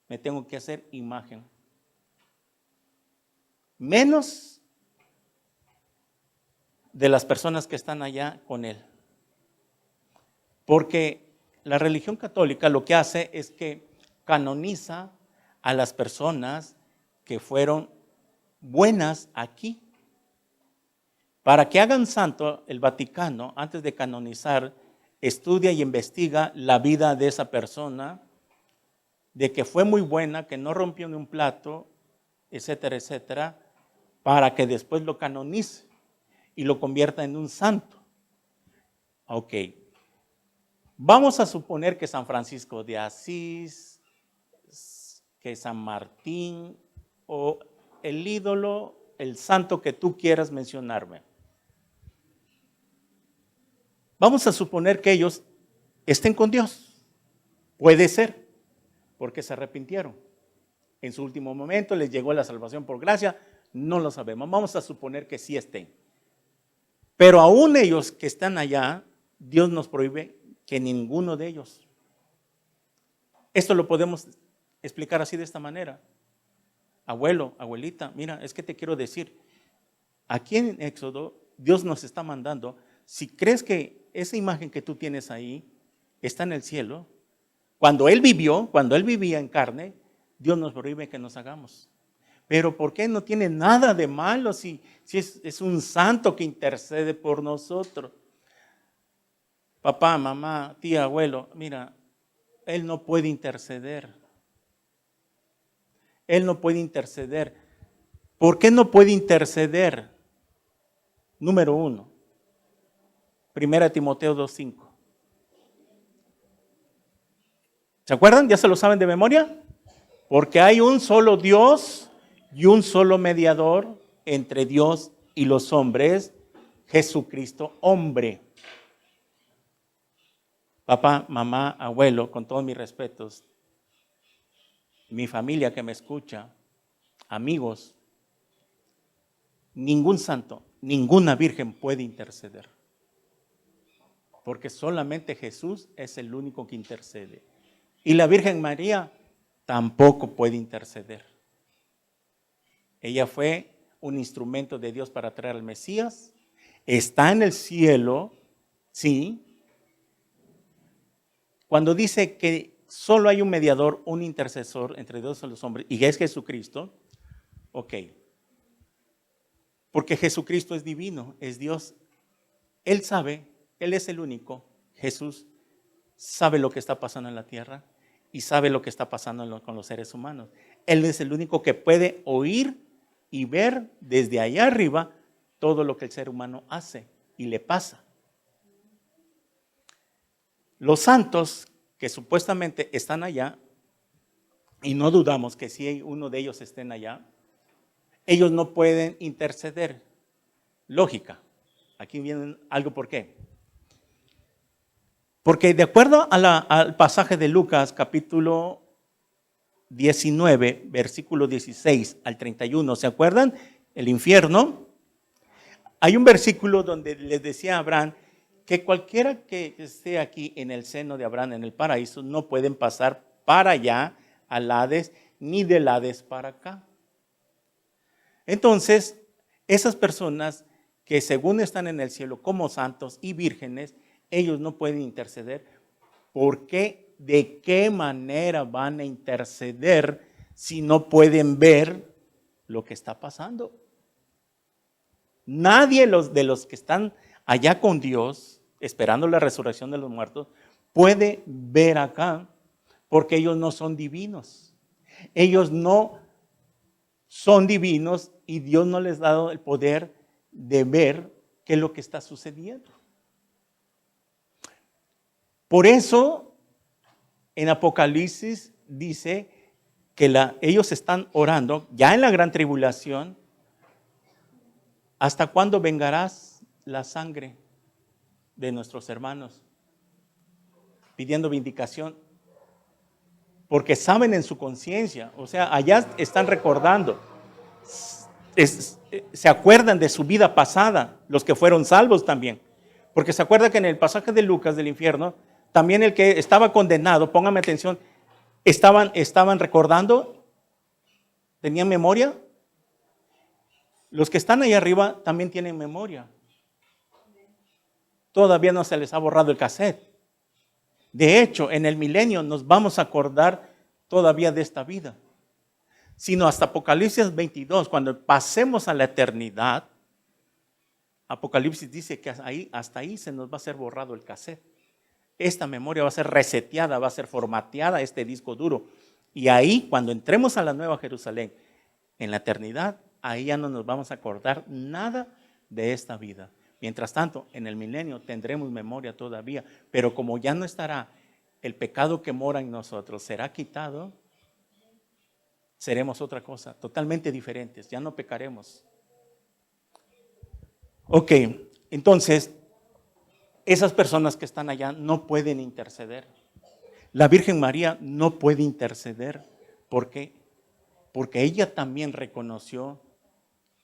me tengo que hacer imagen. Menos de las personas que están allá con Él. Porque la religión católica lo que hace es que canoniza a las personas que fueron buenas aquí. Para que hagan santo, el Vaticano, antes de canonizar, estudia y investiga la vida de esa persona, de que fue muy buena, que no rompió ni un plato, etcétera, etcétera, para que después lo canonice y lo convierta en un santo. Ok. Vamos a suponer que San Francisco de Asís, que San Martín o el ídolo, el santo que tú quieras mencionarme. Vamos a suponer que ellos estén con Dios. Puede ser, porque se arrepintieron. En su último momento les llegó la salvación por gracia, no lo sabemos. Vamos a suponer que sí estén. Pero aún ellos que están allá, Dios nos prohíbe que ninguno de ellos. Esto lo podemos explicar así de esta manera. Abuelo, abuelita, mira, es que te quiero decir, aquí en Éxodo, Dios nos está mandando, si crees que esa imagen que tú tienes ahí está en el cielo, cuando Él vivía en carne, Dios nos prohíbe que nos hagamos. Pero ¿por qué no tiene nada de malo si es un santo que intercede por nosotros? Papá, mamá, tía, abuelo, mira, Él no puede interceder. Él no puede interceder. ¿Por qué no puede interceder? Número 1, 1 Timoteo 2:5. ¿Se acuerdan? ¿Ya se lo saben de memoria? Porque hay un solo Dios y un solo mediador entre Dios y los hombres, Jesucristo hombre. Papá, mamá, abuelo, con todos mis respetos, mi familia que me escucha, amigos, ningún santo, ninguna virgen puede interceder. Porque solamente Jesús es el único que intercede. Y la Virgen María tampoco puede interceder. Ella fue un instrumento de Dios para traer al Mesías. Está en el cielo, sí. Cuando dice que solo hay un mediador, un intercesor entre Dios y los hombres, y es Jesucristo, ok. Porque Jesucristo es divino, es Dios. Él sabe, Él es el único, Jesús sabe lo que está pasando en la tierra y sabe lo que está pasando con los seres humanos. Él es el único que puede oír y ver desde allá arriba todo lo que el ser humano hace y le pasa. Los santos que supuestamente están allá, y no dudamos que si uno de ellos estén allá, ellos no pueden interceder. Lógica. Aquí viene algo por qué. Porque de acuerdo al pasaje de Lucas, capítulo 19, versículo 16 al 31, ¿se acuerdan? El infierno. Hay un versículo donde les decía a Abraham que cualquiera que esté aquí en el seno de Abraham, en el paraíso, no pueden pasar para allá, al Hades, ni del Hades para acá. Entonces, esas personas que según están en el cielo como santos y vírgenes, ellos no pueden interceder. ¿Por qué? ¿De qué manera van a interceder si no pueden ver lo que está pasando? Nadie de los que están allá con Dios, esperando la resurrección de los muertos, puede ver acá, porque ellos no son divinos. Ellos no son divinos y Dios no les ha dado el poder de ver qué es lo que está sucediendo. Por eso, en Apocalipsis dice que ellos están orando, ya en la gran tribulación, ¿hasta cuándo vengarás la sangre de nuestros hermanos? Pidiendo vindicación. Porque saben en su conciencia, o sea, allá están recordando, se acuerdan de su vida pasada, los que fueron salvos también. Porque se acuerda que en el pasaje de Lucas del infierno, también el que estaba condenado, póngame atención, estaban recordando, tenían memoria. Los que están ahí arriba también tienen memoria. Todavía no se les ha borrado el cassette. De hecho, en el milenio nos vamos a acordar todavía de esta vida. Sino hasta Apocalipsis 22, cuando pasemos a la eternidad, Apocalipsis dice que hasta ahí se nos va a ser borrado el cassette. Esta memoria va a ser reseteada, va a ser formateada, este disco duro. Y ahí, cuando entremos a la Nueva Jerusalén, en la eternidad, ahí ya no nos vamos a acordar nada de esta vida. Mientras tanto, en el milenio tendremos memoria todavía, pero como ya no estará el pecado que mora en nosotros, será quitado, seremos otra cosa, totalmente diferentes, ya no pecaremos. Ok, entonces, esas personas que están allá no pueden interceder. La Virgen María no puede interceder. ¿Por qué? Porque ella también reconoció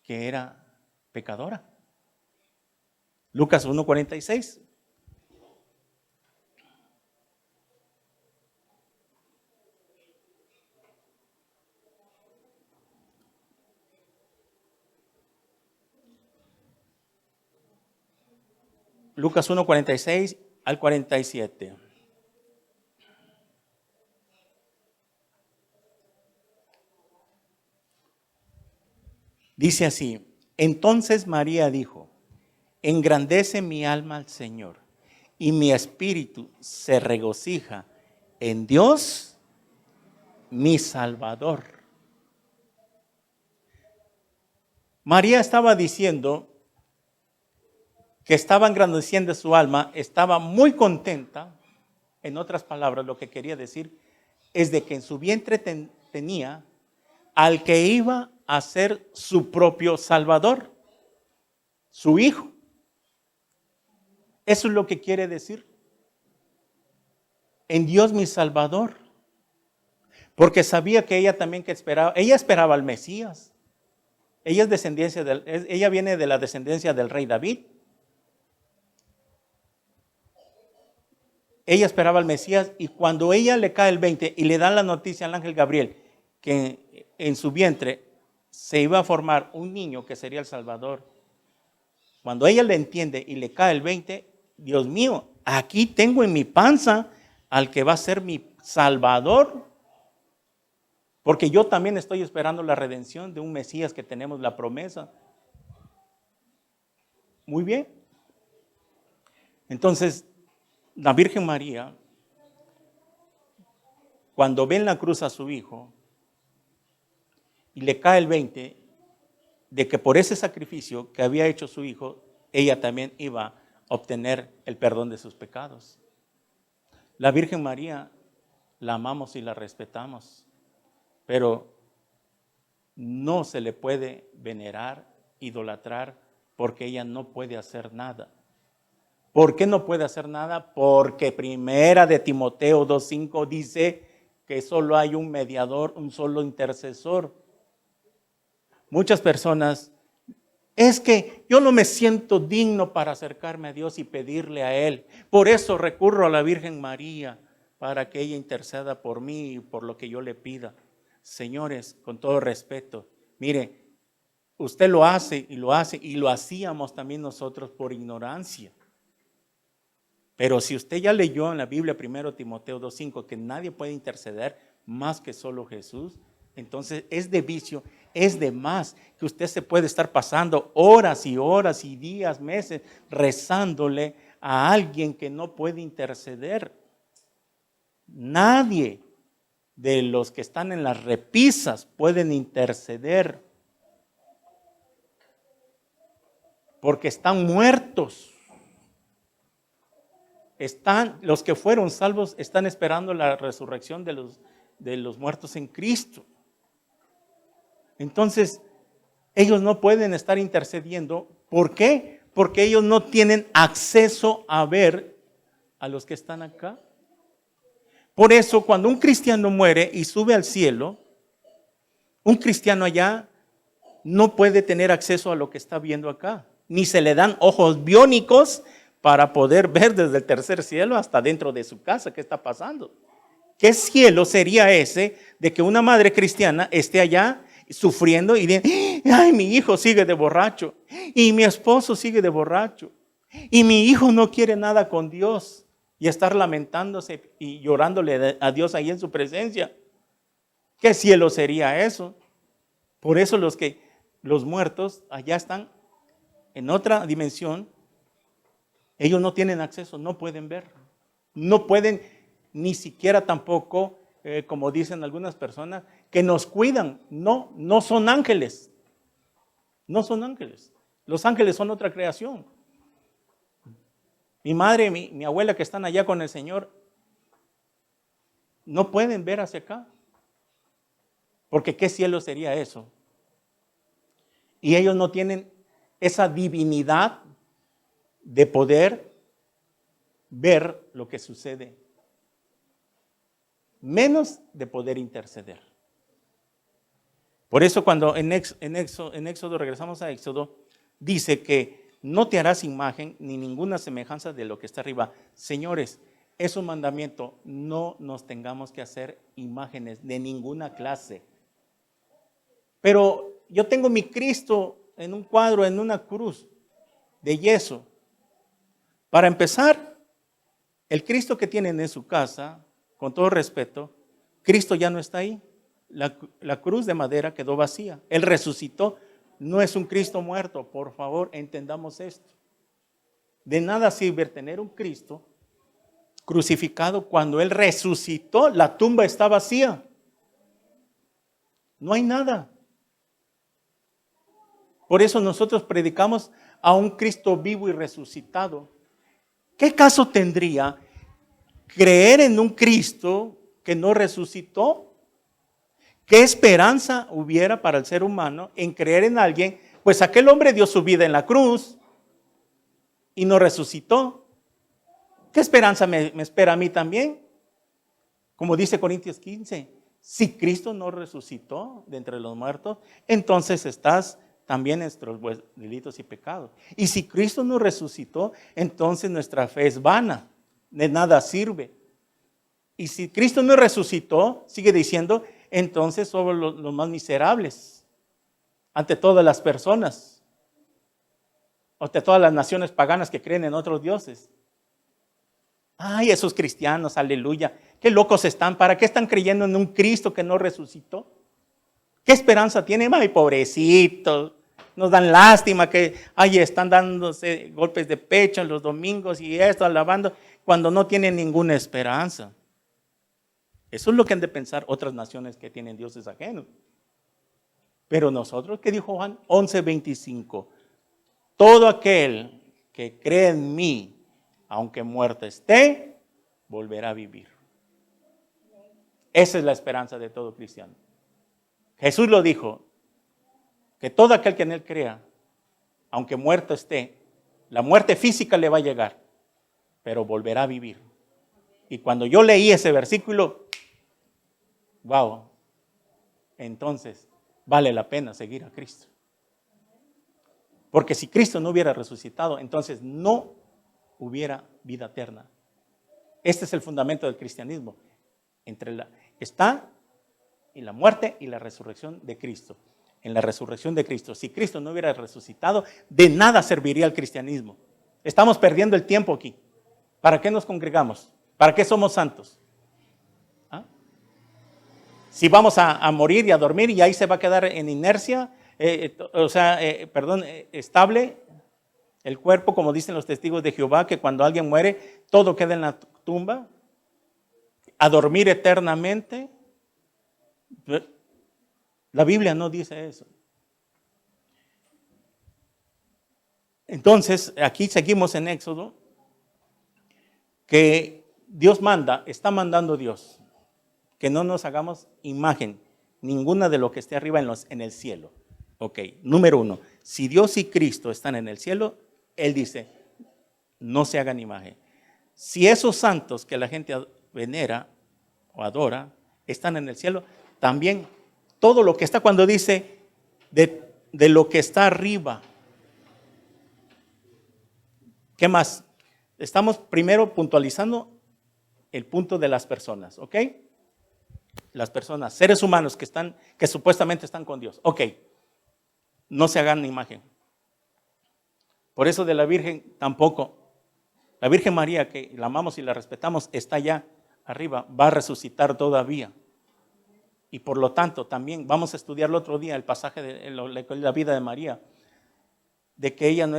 que era pecadora. Lucas 1:46. Lucas 1:46 al 47. Dice así: entonces María dijo: engrandece mi alma al Señor, y mi espíritu se regocija en Dios, mi Salvador. María estaba diciendo que estaba engrandeciendo su alma, estaba muy contenta. En otras palabras, lo que quería decir es de que en su vientre tenía al que iba a ser su propio Salvador, su hijo. Eso es lo que quiere decir. En Dios mi Salvador. Porque sabía que ella también ella esperaba al Mesías. Ella viene de la descendencia del rey David. Ella esperaba al Mesías y cuando ella le cae el 20 y le dan la noticia al ángel Gabriel que en su vientre se iba a formar un niño que sería el Salvador, cuando ella le entiende y le cae el 20, Dios mío, aquí tengo en mi panza al que va a ser mi Salvador, porque yo también estoy esperando la redención de un Mesías que tenemos la promesa. Muy bien. Entonces, la Virgen María, cuando ve en la cruz a su hijo y le cae el 20 de que por ese sacrificio que había hecho su hijo, ella también iba a obtener el perdón de sus pecados. La Virgen María la amamos y la respetamos, pero no se le puede venerar, idolatrar, porque ella no puede hacer nada. ¿Por qué no puede hacer nada? Porque primera de Timoteo 2:5 dice que solo hay un mediador, un solo intercesor. Muchas personas, es que yo no me siento digno para acercarme a Dios y pedirle a Él. Por eso recurro a la Virgen María para que ella interceda por mí y por lo que yo le pida. Señores, con todo respeto, mire, usted lo hace y lo hacíamos también nosotros por ignorancia. Pero si usted ya leyó en la Biblia 1 Timoteo 2:5 que nadie puede interceder más que solo Jesús, entonces es de vicio, es de más que usted se puede estar pasando horas y horas y días, meses rezándole a alguien que no puede interceder. Nadie. de los que están en las repisas pueden interceder, porque están muertos. Los que fueron salvos están esperando la resurrección de los muertos en Cristo. Entonces, ellos no pueden estar intercediendo. ¿Por qué? Porque ellos no tienen acceso a ver a los que están acá. Por eso, cuando un cristiano muere y sube al cielo, un cristiano allá no puede tener acceso a lo que está viendo acá. Ni se le dan ojos biónicos para poder ver desde el tercer cielo hasta dentro de su casa qué está pasando. ¿Qué cielo sería ese de que una madre cristiana esté allá sufriendo y diga, ay, mi hijo sigue de borracho, y mi esposo sigue de borracho, y mi hijo no quiere nada con Dios, y estar lamentándose y llorándole a Dios ahí en su presencia? ¿Qué cielo sería eso? Por eso los muertos allá están en otra dimensión. Ellos no tienen acceso, no pueden ver, no pueden ni siquiera tampoco, como dicen algunas personas, que nos cuidan. No son ángeles, no son ángeles. Los ángeles son otra creación. Mi madre, mi abuela que están allá con el Señor, no pueden ver hacia acá, porque ¿qué cielo sería eso? Y ellos no tienen esa divinidad de poder ver lo que sucede, menos de poder interceder. Por eso cuando en Éxodo, regresamos a Éxodo, dice que no te harás imagen ni ninguna semejanza de lo que está arriba. Señores, es un mandamiento, no nos tengamos que hacer imágenes de ninguna clase. Pero yo tengo mi Cristo en un cuadro, en una cruz de yeso. Para empezar, el Cristo que tienen en su casa, con todo respeto, Cristo ya no está ahí. La cruz de madera quedó vacía. Él resucitó. No es un Cristo muerto. Por favor, entendamos esto. De nada sirve tener un Cristo crucificado cuando Él resucitó. La tumba está vacía. No hay nada. Por eso nosotros predicamos a un Cristo vivo y resucitado. ¿Qué caso tendría creer en un Cristo que no resucitó? ¿Qué esperanza hubiera para el ser humano en creer en alguien? Pues aquel hombre dio su vida en la cruz y no resucitó. ¿Qué esperanza me espera a mí también? Como dice Corintios 15, si Cristo no resucitó de entre los muertos, entonces estás también en nuestros delitos y pecados. Y si Cristo no resucitó, entonces nuestra fe es vana, de nada sirve. Y si Cristo no resucitó, sigue diciendo, entonces somos los más miserables ante todas las personas, ante todas las naciones paganas que creen en otros dioses. Ay, esos cristianos, aleluya, qué locos están. ¿Para qué están creyendo en un Cristo que no resucitó? ¿Qué esperanza tienen? Ay, pobrecitos, nos dan lástima que ay, están dándose golpes de pecho en los domingos y esto, alabando, cuando no tienen ninguna esperanza. Eso es lo que han de pensar otras naciones que tienen dioses ajenos. Pero nosotros, ¿qué dijo Juan 11:25? Todo aquel que cree en mí, aunque muerto esté, volverá a vivir. Esa es la esperanza de todo cristiano. Jesús lo dijo, que todo aquel que en él crea, aunque muerto esté, la muerte física le va a llegar, pero volverá a vivir. Y cuando yo leí ese versículo, wow, entonces vale la pena seguir a Cristo. Porque si Cristo no hubiera resucitado, entonces no hubiera vida eterna. Este es el fundamento del cristianismo. Está en la muerte y la resurrección de Cristo. En la resurrección de Cristo. Si Cristo no hubiera resucitado, de nada serviría el cristianismo. Estamos perdiendo el tiempo aquí. ¿Para qué nos congregamos? ¿Para qué somos santos? ¿Ah? Si vamos a morir y a dormir y ahí se va a quedar en inercia, estable el cuerpo, como dicen los testigos de Jehová, que cuando alguien muere, todo queda en la tumba, a dormir eternamente. La Biblia no dice eso. Entonces, aquí seguimos en Éxodo, que Dios manda, está mandando Dios, que no nos hagamos imagen ninguna de lo que esté arriba en el cielo. Ok, número 1, si Dios y Cristo están en el cielo, Él dice, no se hagan imagen. Si esos santos que la gente venera o adora están en el cielo, también todo lo que está, cuando dice de lo que está arriba. ¿Qué más? Estamos primero puntualizando el punto de las personas, ¿ok? Las personas, seres humanos que supuestamente están con Dios. Ok, no se hagan imagen. Por eso de la Virgen tampoco. La Virgen María, que la amamos y la respetamos, está allá arriba, va a resucitar todavía. Y por lo tanto también vamos a estudiar el otro día el pasaje de la vida de María, de que ella no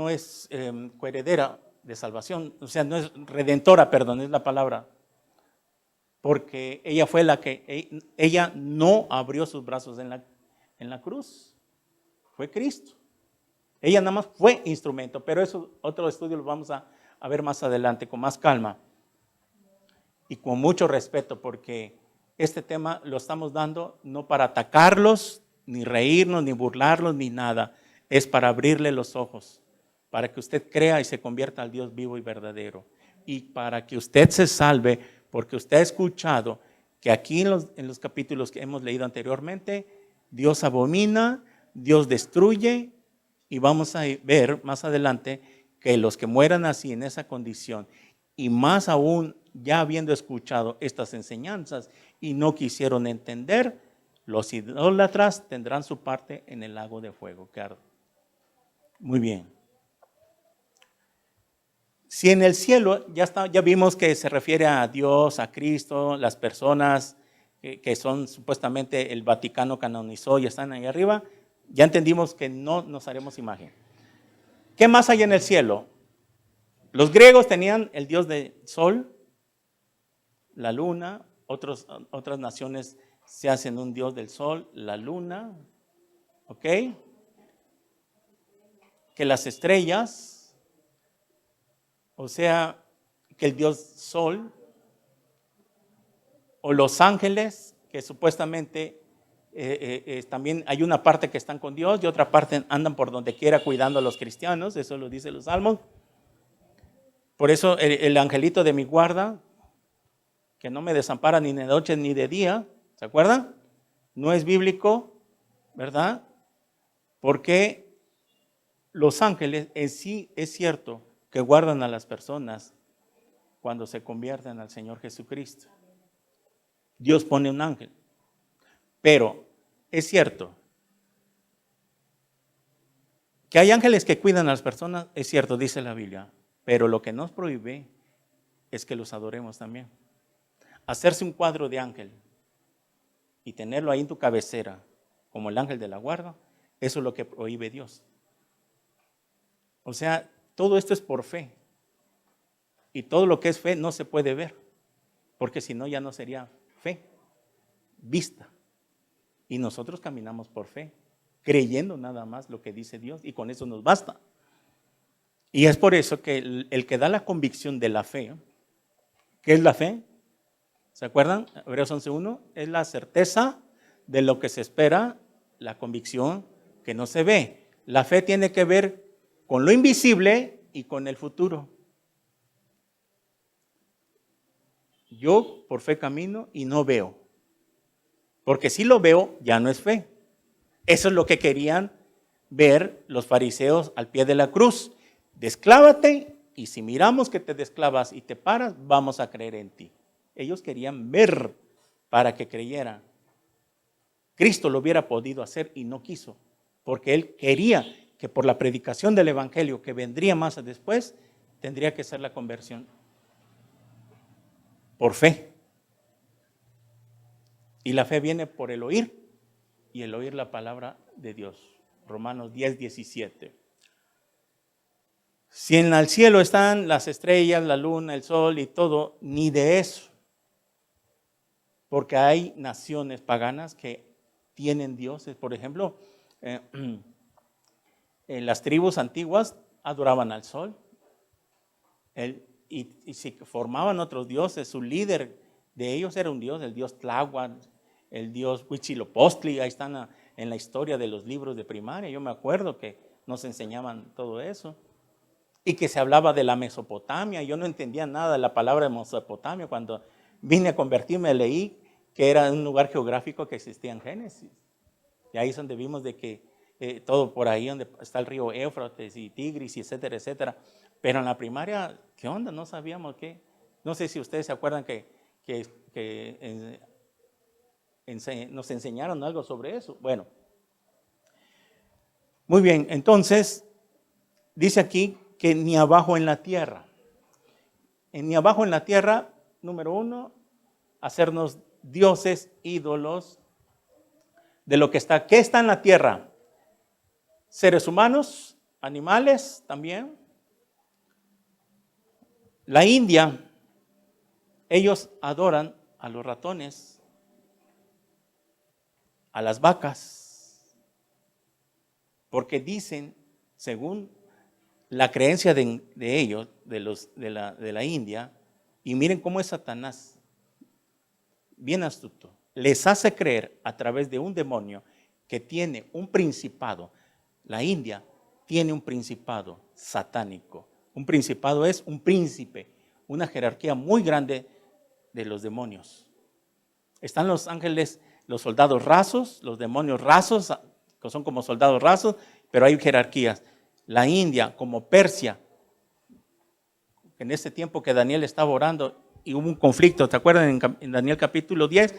es coheredera de salvación, o sea, no es redentora, perdón, es la palabra, porque ella fue ella no abrió sus brazos en la cruz, fue Cristo. Ella nada más fue instrumento, pero eso otro estudio lo vamos a ver más adelante, con más calma y con mucho respeto, porque este tema lo estamos dando no para atacarlos, ni reírnos, ni burlarlos, ni nada. Es para abrirle los ojos, para que usted crea y se convierta al Dios vivo y verdadero. Y para que usted se salve, porque usted ha escuchado que aquí en los capítulos que hemos leído anteriormente, Dios abomina, Dios destruye, y vamos a ver más adelante que los que mueran así en esa condición, y más aún ya habiendo escuchado estas enseñanzas y no quisieron entender, los idólatras tendrán su parte en el lago de fuego que arde. Muy bien. Si en el cielo ya vimos que se refiere a Dios, a Cristo, las personas que son supuestamente el Vaticano canonizó y están ahí arriba, ya entendimos que no nos haremos imagen. ¿Qué más hay en el cielo? Los griegos tenían el dios del sol, la luna, otras naciones se hacen un dios del sol, la luna, ¿ok? Que las estrellas, o sea, que el dios sol, o los ángeles, que supuestamente también hay una parte que están con Dios y otra parte andan por donde quiera cuidando a los cristianos, eso lo dice los salmos. Por eso el angelito de mi guarda, que no me desampara ni de noche ni de día, ¿se acuerdan? No es bíblico, ¿verdad? Porque los ángeles en sí es cierto que guardan a las personas cuando se convierten al Señor Jesucristo. Dios pone un ángel. Pero es cierto que hay ángeles que cuidan a las personas, es cierto, dice la Biblia, pero lo que nos prohíbe es que los adoremos también. Hacerse un cuadro de ángel y tenerlo ahí en tu cabecera, como el ángel de la guarda, eso es lo que prohíbe Dios. O sea, todo esto es por fe. Y todo lo que es fe no se puede ver, porque si no ya no sería fe, vista. Y nosotros caminamos por fe, creyendo nada más lo que dice Dios, y con eso nos basta. Y es por eso que el que da la convicción de la fe, ¿qué es la fe? ¿Se acuerdan? Hebreos 11:1, es la certeza de lo que se espera, la convicción que no se ve. La fe tiene que ver con lo invisible y con el futuro. Yo por fe camino y no veo. Porque si lo veo, ya no es fe. Eso es lo que querían ver los fariseos al pie de la cruz. Desclávate y si miramos que te desclavas y te paras, vamos a creer en ti. Ellos querían ver para que creyeran. Cristo lo hubiera podido hacer y no quiso, porque Él quería que por la predicación del Evangelio que vendría más después, tendría que ser la conversión por fe. Y la fe viene por el oír, y el oír la palabra de Dios. Romanos 10:17. Si en el cielo están las estrellas, la luna, el sol y todo, ni de eso. porque hay naciones paganas que tienen dioses. Por ejemplo, en las tribus antiguas adoraban al sol. Y si formaban otros dioses, su líder de ellos era un dios, el dios Tláhuac, el dios Huitzilopochtli. Ahí están en la historia de los libros de primaria. Yo me acuerdo que nos enseñaban todo eso. Y que se hablaba de la Mesopotamia. Yo no entendía nada de la palabra Mesopotamia. Cuando vine a convertirme, leí que era un lugar geográfico que existía en Génesis. Y ahí es donde vimos de que todo por ahí donde está el río Éufrates y Tigris, y etcétera, etcétera. Pero en la primaria, ¿qué onda? No sabíamos qué. No sé si ustedes se acuerdan que nos enseñaron algo sobre eso. Bueno, muy bien, entonces dice aquí que ni abajo en la tierra. Ni abajo en la tierra, número uno, hacernos dioses, ídolos de lo que está. ¿Qué está en la tierra? Seres humanos, animales también. La India, ellos adoran a los ratones, a las vacas, porque dicen, según la creencia de ellos, de la India, y miren cómo es Satanás, bien astuto, les hace creer a través de un demonio que tiene un principado. La India tiene un principado satánico. Un principado es un príncipe, una jerarquía muy grande de los demonios. Están los ángeles, los soldados rasos, los demonios rasos, que son como soldados rasos, pero hay jerarquías. La India, como Persia, en ese tiempo que Daniel estaba orando y hubo un conflicto, ¿te acuerdan en Daniel capítulo 10?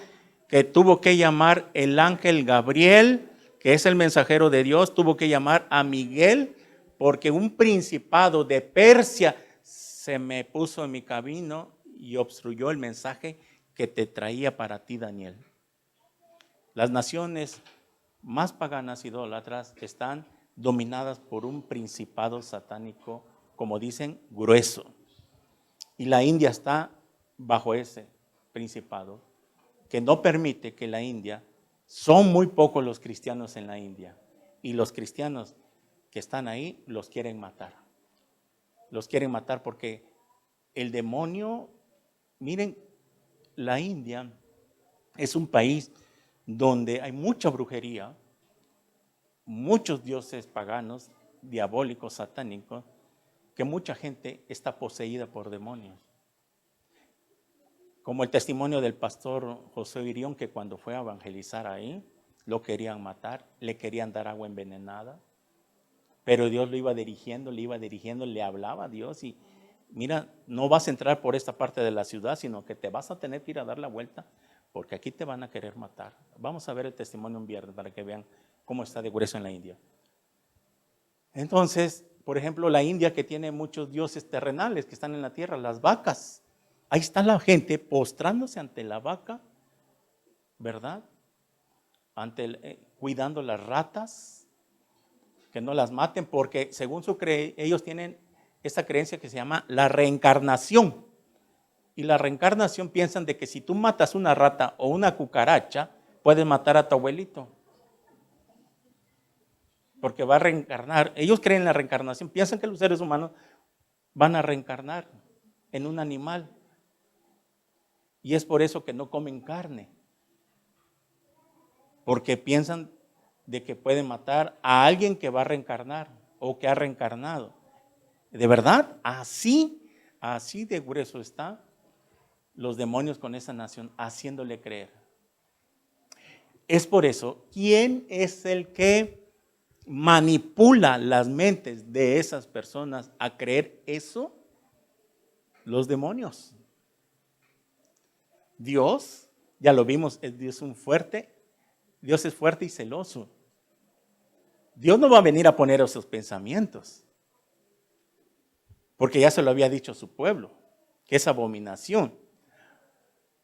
Que tuvo que llamar el ángel Gabriel, que es el mensajero de Dios, tuvo que llamar a Miguel, porque un principado de Persia se me puso en mi camino y obstruyó el mensaje que te traía para ti, Daniel. Las naciones más paganas, idólatras, están dominadas por un principado satánico, como dicen, grueso. Y la India está bajo ese principado, que no permite que la India, son muy pocos los cristianos en la India, y los cristianos que están ahí los quieren matar. Los quieren matar porque el demonio, miren, la India es un país donde hay mucha brujería, muchos dioses paganos, diabólicos, satánicos, que mucha gente está poseída por demonios. Como el testimonio del pastor José Irión, que cuando fue a evangelizar ahí, lo querían matar, le querían dar agua envenenada, pero Dios lo iba dirigiendo, le hablaba a Dios y mira, no vas a entrar por esta parte de la ciudad, sino que te vas a tener que ir a dar la vuelta, porque aquí te van a querer matar. Vamos a ver el testimonio un viernes para que vean cómo está de grueso en la India. Entonces, por ejemplo, la India, que tiene muchos dioses terrenales que están en la tierra, las vacas. Ahí está la gente postrándose ante la vaca, ¿verdad? Cuidando las ratas, que no las maten, porque según ellos tienen esta creencia que se llama la reencarnación. Y la reencarnación piensan de que si tú matas una rata o una cucaracha, puedes matar a tu abuelito. Porque va a reencarnar. Ellos creen en la reencarnación, piensan que los seres humanos van a reencarnar en un animal. Y es por eso que no comen carne. Porque piensan de que pueden matar a alguien que va a reencarnar o que ha reencarnado. De verdad, así de grueso están los demonios con esa nación, haciéndole creer. Es por eso, ¿quién es el que manipula las mentes de esas personas a creer eso? Los demonios. Dios, ya lo vimos, Dios es fuerte y celoso. Dios no va a venir a poner esos pensamientos, porque ya se lo había dicho a su pueblo, que es abominación.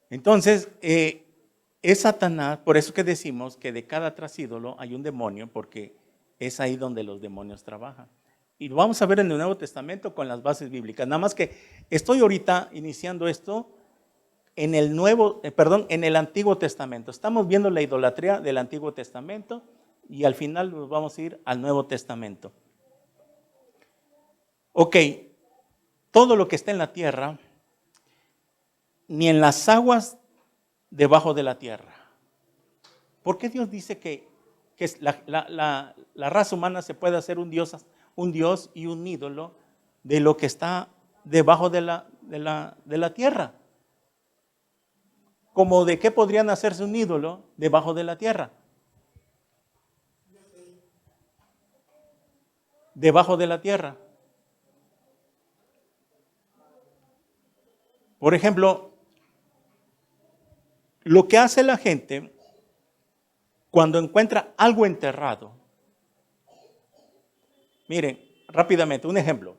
Entonces, es Satanás, por eso que decimos que de cada trasídolo hay un demonio, porque es ahí donde los demonios trabajan. Y lo vamos a ver en el Nuevo Testamento con las bases bíblicas. Nada más que estoy ahorita iniciando esto en el Antiguo Testamento. Estamos viendo la idolatría del Antiguo Testamento y al final nos vamos a ir al Nuevo Testamento. Ok, todo lo que está en la tierra, ni en las aguas debajo de la tierra. ¿Por qué Dios dice que la raza humana se puede hacer un Dios y un ídolo de lo que está debajo de la tierra? ¿Cómo de qué podrían hacerse un ídolo debajo de la tierra? Debajo de la tierra. Por ejemplo, lo que hace la gente cuando encuentra algo enterrado. Miren, rápidamente, un ejemplo.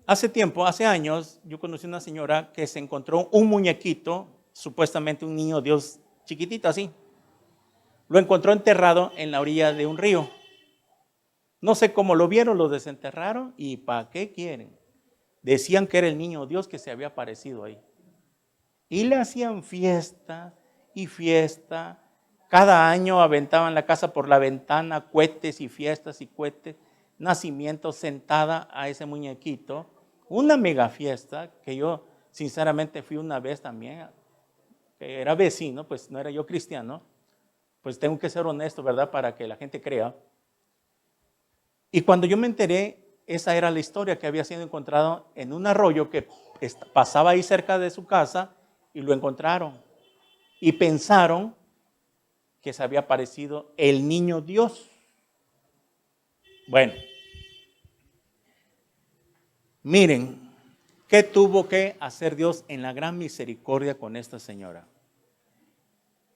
Hace años, yo conocí una señora que se encontró un muñequito, supuestamente un niño Dios chiquitito así. Lo encontró enterrado en la orilla de un río. No sé cómo lo vieron, lo desenterraron y ¿para qué quieren? Decían que era el niño Dios que se había aparecido ahí. Y le hacían fiesta y fiesta. Cada año aventaban la casa por la ventana, cohetes y fiestas y cohetes. Nacimiento sentada a ese muñequito. Una mega fiesta que yo sinceramente fui una vez también, que era vecino, pues no era yo cristiano. Pues tengo que ser honesto, ¿verdad? Para que la gente crea. Y cuando yo me enteré, esa era la historia que había sido encontrado en un arroyo que pasaba ahí cerca de su casa y lo encontraron. Y pensaron que se había aparecido el niño Dios. Bueno, miren, ¿qué tuvo que hacer Dios en la gran misericordia con esta señora?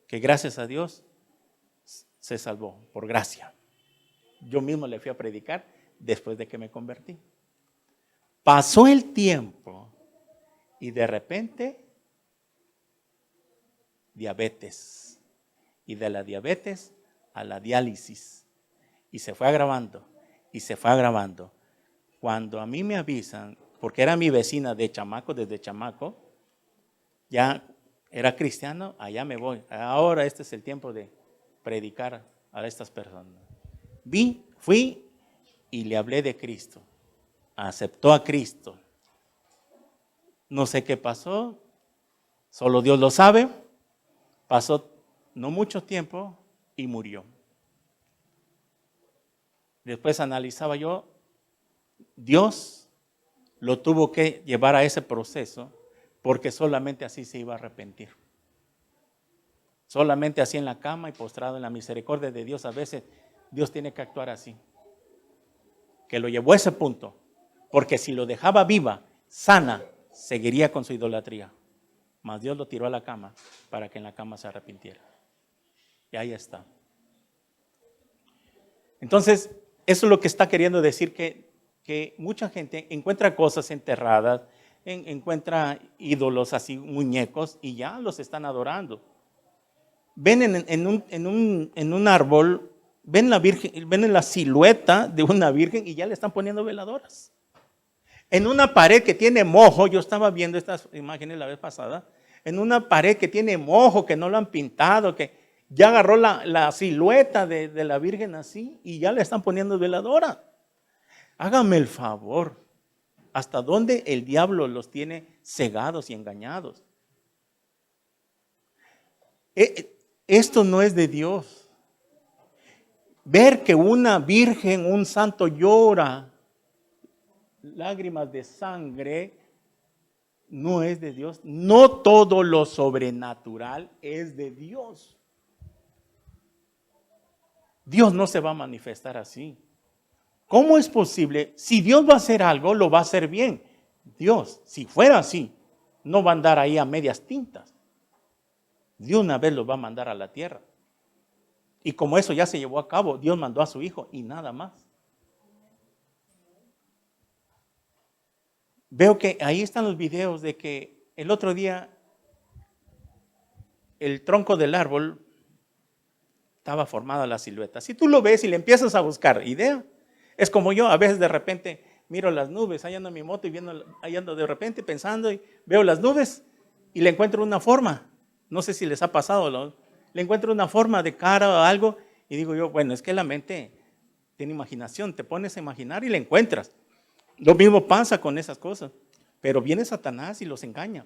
Que gracias a Dios se salvó, por gracia. Yo mismo le fui a predicar después de que me convertí. Pasó el tiempo y de repente diabetes. Y de la diabetes a la diálisis. Y se fue agravando y se fue agravando. Cuando a mí me avisan, porque era mi vecina de chamaco, desde chamaco, ya era cristiano, allá me voy. Ahora este es el tiempo de predicar a estas personas. Fui y le hablé de Cristo. Aceptó a Cristo. No sé qué pasó, solo Dios lo sabe. Pasó no mucho tiempo y murió. Después analizaba yo, Dios lo tuvo que llevar a ese proceso porque solamente así se iba a arrepentir. Solamente así en la cama y postrado en la misericordia de Dios, a veces Dios tiene que actuar así. Que lo llevó a ese punto, porque si lo dejaba viva, sana, seguiría con su idolatría. Mas Dios lo tiró a la cama para que en la cama se arrepintiera. Y ahí está. Entonces, eso es lo que está queriendo decir, que mucha gente encuentra cosas enterradas, encuentra ídolos así, muñecos, y ya los están adorando. Ven en un árbol, ven la silueta de una virgen y ya le están poniendo veladoras. En una pared que tiene mojo, yo estaba viendo estas imágenes la vez pasada, en una pared que tiene mojo, que no lo han pintado, que ya agarró la silueta de la virgen así y ya le están poniendo veladora. Hágame el favor, ¿hasta dónde el diablo los tiene cegados y engañados? Esto no es de Dios. Ver que una virgen, un santo llora lágrimas de sangre, no es de Dios. No todo lo sobrenatural es de Dios. Dios no se va a manifestar así. ¿Cómo es posible? Si Dios va a hacer algo, lo va a hacer bien. Dios, si fuera así, no va a andar ahí a medias tintas. De una vez lo va a mandar a la tierra. Y como eso ya se llevó a cabo, Dios mandó a su Hijo y nada más. Veo que ahí están los videos de que el otro día el tronco del árbol estaba formada la silueta. Si tú lo ves y le empiezas a buscar idea, es como yo, a veces de repente miro las nubes, ahí ando en mi moto y ahí ando de repente pensando y veo las nubes y le encuentro una forma. No sé si les ha pasado, le encuentro una forma de cara o algo y digo yo, bueno, es que la mente tiene imaginación, te pones a imaginar y le encuentras. Lo mismo pasa con esas cosas, pero viene Satanás y los engaña.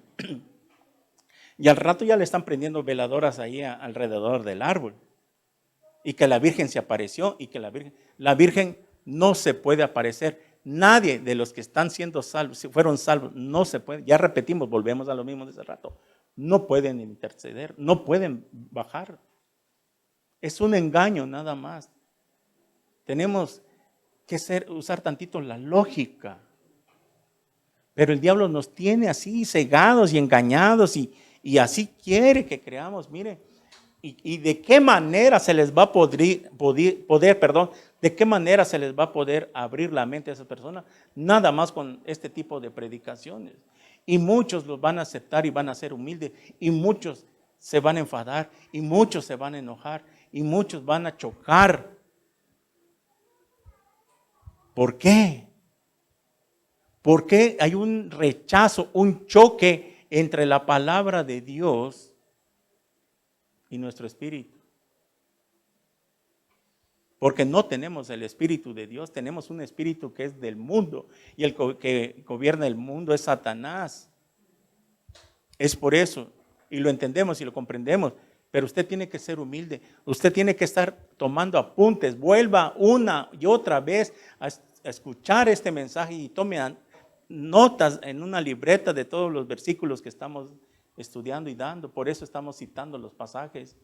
Y al rato ya le están prendiendo veladoras ahí alrededor del árbol. Y que la Virgen se apareció y que la Virgen no se puede aparecer. Nadie de los que están siendo salvos, si fueron salvos, no se puede. Ya repetimos, volvemos a lo mismo de ese rato. No pueden interceder, no pueden bajar. Es un engaño nada más. Tenemos que usar tantito la lógica. Pero el diablo nos tiene así cegados y engañados y así quiere que creamos, mire. Y de qué manera se les va a de qué manera se les va a poder abrir la mente a esas personas, nada más con este tipo de predicaciones. Y muchos los van a aceptar y van a ser humildes, y muchos se van a enfadar, y muchos se van a enojar, y muchos van a chocar. ¿Por qué? Porque hay un rechazo, un choque entre la palabra de Dios y nuestro espíritu. Porque no tenemos el espíritu de Dios, tenemos un espíritu que es del mundo y el que gobierna el mundo es Satanás. Es por eso, y lo entendemos y lo comprendemos, pero usted tiene que ser humilde, usted tiene que estar tomando apuntes, vuelva una y otra vez a escuchar este mensaje y tome notas en una libreta de todos los versículos que estamos estudiando y dando. Por eso estamos citando los pasajes.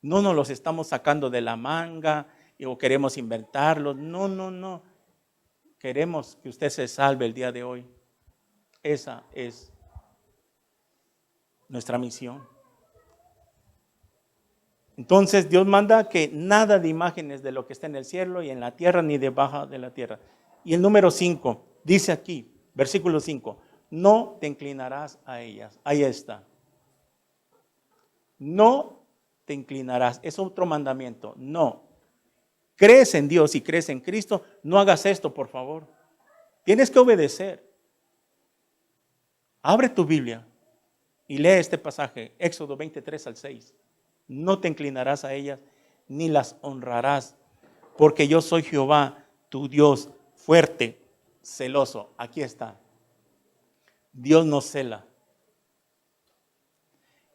No nos los estamos sacando de la manga o queremos inventarlos. No. Queremos que usted se salve el día de hoy. Esa es nuestra misión. Entonces Dios manda que nada de imágenes de lo que está en el cielo y en la tierra ni debajo de la tierra. Y el número 5 dice aquí, versículo 5, no te inclinarás a ellas. Ahí está. No te inclinarás. Es otro mandamiento. No. Crees en Dios y crees en Cristo, no hagas esto, por favor. Tienes que obedecer. Abre tu Biblia y lee este pasaje, Éxodo 23-6. No te inclinarás a ellas ni las honrarás, porque yo soy Jehová, tu Dios, fuerte, celoso. Aquí está. Dios nos cela.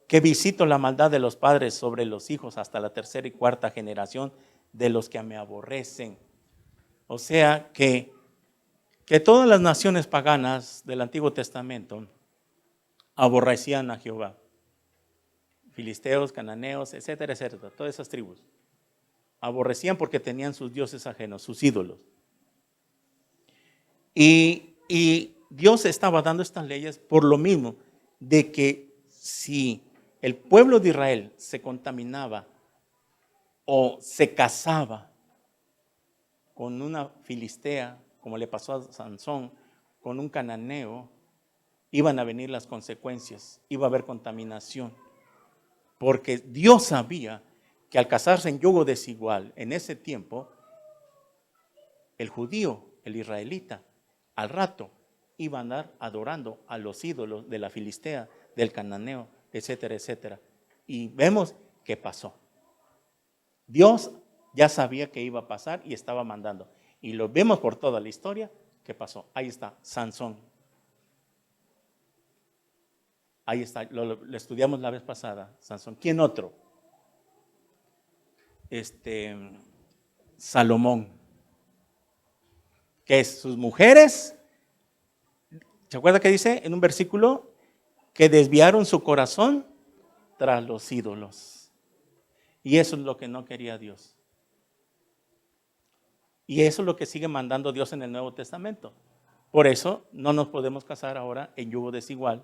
Que visito la maldad de los padres sobre los hijos hasta la tercera y cuarta generación de los que me aborrecen. O sea que todas las naciones paganas del Antiguo Testamento aborrecían a Jehová. Filisteos, cananeos, etcétera, etcétera, todas esas tribus. Aborrecían porque tenían sus dioses ajenos, sus ídolos. Y Dios estaba dando estas leyes por lo mismo, de que si el pueblo de Israel se contaminaba o se casaba con una filistea, como le pasó a Sansón, con un cananeo, iban a venir las consecuencias, iba a haber contaminación. Porque Dios sabía que al casarse en yugo desigual en ese tiempo, el judío, el israelita, al rato iba a andar adorando a los ídolos de la filistea, del cananeo, etcétera, etcétera. Y vemos qué pasó. Dios ya sabía que iba a pasar y estaba mandando. Y lo vemos por toda la historia que pasó. Ahí está, Sansón. Ahí está, lo estudiamos la vez pasada, Sansón. ¿Quién otro? Salomón. Que sus mujeres, ¿se acuerda que dice en un versículo? Que desviaron su corazón tras los ídolos. Y eso es lo que no quería Dios. Y eso es lo que sigue mandando Dios en el Nuevo Testamento. Por eso no nos podemos casar ahora en yugo desigual.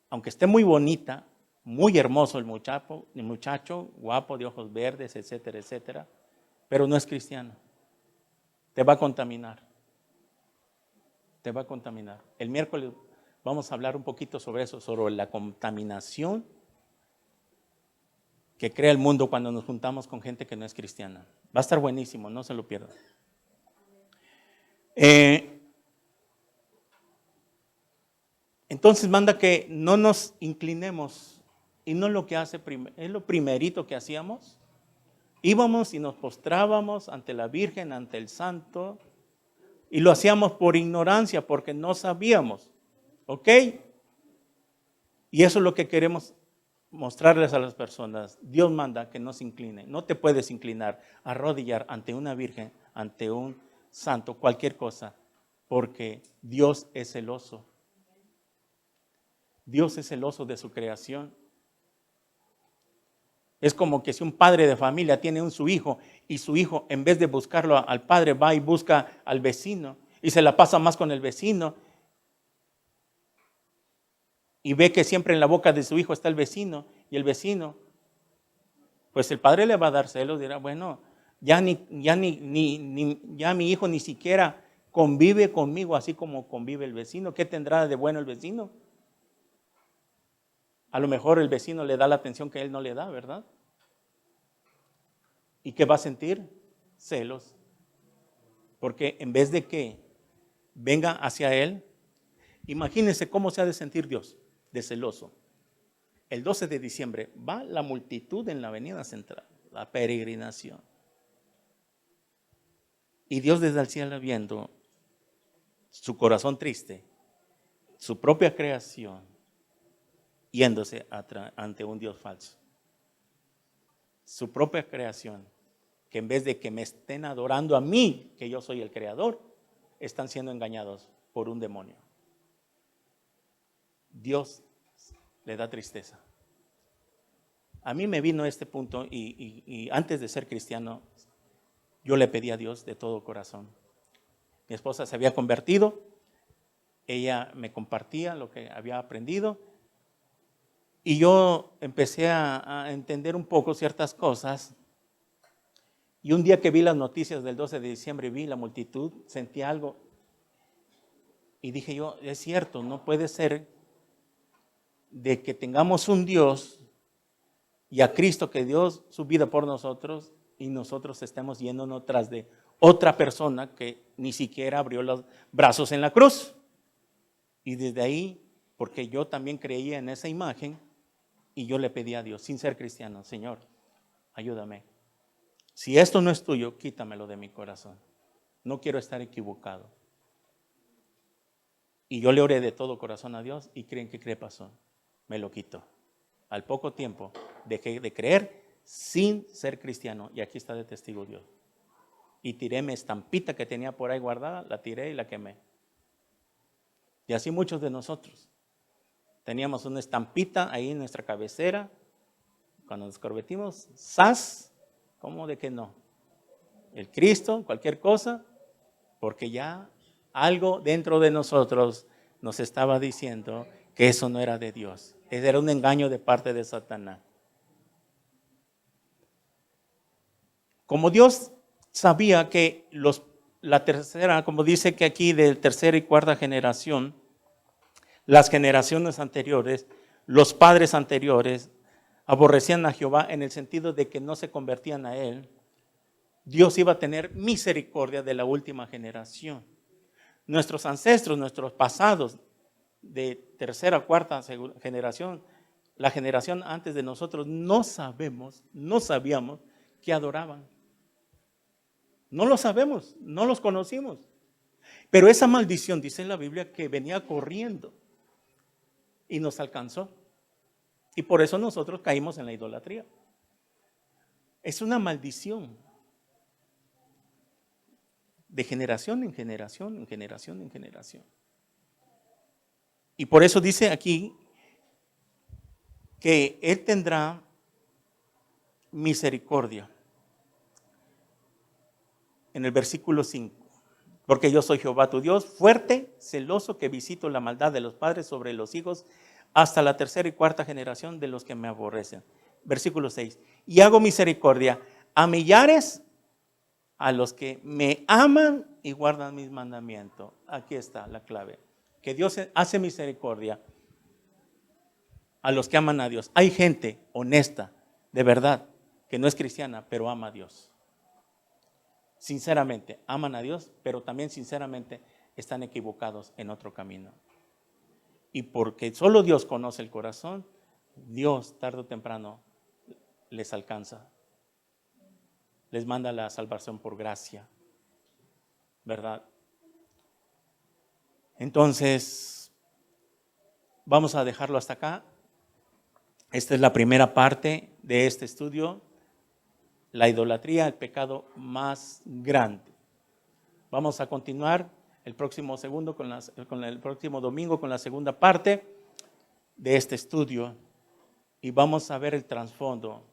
Aunque esté muy bonita, muy hermoso el muchacho, guapo, de ojos verdes, etcétera, etcétera, pero no es cristiano. Te va a contaminar. Te va a contaminar. El miércoles vamos a hablar un poquito sobre eso, sobre la contaminación que crea el mundo cuando nos juntamos con gente que no es cristiana. Va a estar buenísimo, no se lo pierdan. Eh, entonces manda que no nos inclinemos, y no es lo que hace, es lo primerito que hacíamos. Íbamos y nos postrábamos ante la Virgen, ante el Santo, y lo hacíamos por ignorancia, porque no sabíamos. ¿Ok? Y eso es lo que queremos mostrarles a las personas. Dios manda que no se incline. No te puedes inclinar, arrodillar ante una virgen, ante un santo, cualquier cosa, porque Dios es celoso. Dios es celoso de su creación. Es como que si un padre de familia tiene su hijo y su hijo, en vez de buscarlo al padre, va y busca al vecino y se la pasa más con el vecino y ve que siempre en la boca de su hijo está el vecino, y el vecino, pues el padre le va a dar celos, dirá, bueno, ya mi hijo ni siquiera convive conmigo así como convive el vecino. ¿Qué tendrá de bueno el vecino? A lo mejor el vecino le da la atención que él no le da, ¿verdad? ¿Y qué va a sentir? Celos. Porque en vez de que venga hacia él, imagínense cómo se ha de sentir Dios, de celoso. El 12 de diciembre va la multitud en la avenida central, la peregrinación. Y Dios desde el cielo viendo su corazón triste, su propia creación, yéndose ante un Dios falso. Su propia creación, que en vez de que me estén adorando a mí, que yo soy el creador, están siendo engañados por un demonio. Dios le da tristeza. A mí me vino este punto y antes de ser cristiano, yo le pedí a Dios de todo corazón. Mi esposa se había convertido, ella me compartía lo que había aprendido y yo empecé a entender un poco ciertas cosas. Y un día que vi las noticias del 12 de diciembre, vi la multitud, sentí algo y dije yo, es cierto, no puede ser de que tengamos un Dios y a Cristo que dio su vida por nosotros y nosotros estemos yéndonos tras de otra persona que ni siquiera abrió los brazos en la cruz. Y desde ahí, porque yo también creía en esa imagen y yo le pedí a Dios, sin ser cristiano, Señor, ayúdame. Si esto no es tuyo, quítamelo de mi corazón. No quiero estar equivocado. Y yo le oré de todo corazón a Dios y creen que ¿qué pasó? Me lo quitó. Al poco tiempo dejé de creer sin ser cristiano y aquí está de testigo Dios. Y tiré mi estampita que tenía por ahí guardada, la tiré y la quemé. Y así muchos de nosotros. Teníamos una estampita ahí en nuestra cabecera. Cuando nos convertimos, ¡zas! ¿Cómo de que no? El Cristo, cualquier cosa, porque ya algo dentro de nosotros nos estaba diciendo que eso no era de Dios. Ese era un engaño de parte de Satanás. Como Dios sabía que la tercera, como dice que aquí de tercera y cuarta generación, las generaciones anteriores, los padres anteriores, aborrecían a Jehová en el sentido de que no se convertían a Él, Dios iba a tener misericordia de la última generación. Nuestros ancestros, nuestros pasados de tercera, cuarta generación, la generación antes de nosotros, no sabíamos que adoraban. No lo sabemos, no los conocimos. Pero esa maldición, dice en la Biblia, que venía corriendo y nos alcanzó. Y por eso nosotros caímos en la idolatría. Es una maldición de generación en generación, en generación en generación. Y por eso dice aquí que Él tendrá misericordia. En el versículo 5. Porque yo soy Jehová tu Dios, fuerte, celoso, que visito la maldad de los padres sobre los hijos hasta la tercera y cuarta generación de los que me aborrecen. Versículo 6. Y hago misericordia a millares a los que me aman y guardan mis mandamientos. Aquí está la clave. Que Dios hace misericordia a los que aman a Dios. Hay gente honesta, de verdad, que no es cristiana, pero ama a Dios. sinceramente aman a Dios, pero también sinceramente están equivocados en otro camino. Y porque solo Dios conoce el corazón, Dios tarde o temprano les alcanza. Les manda la salvación por gracia, ¿verdad? Entonces, vamos a dejarlo hasta acá. Esta es la primera parte de este estudio, la idolatría, el pecado más grande. Vamos a continuar el próximo domingo con la segunda parte de este estudio y vamos a ver el trasfondo.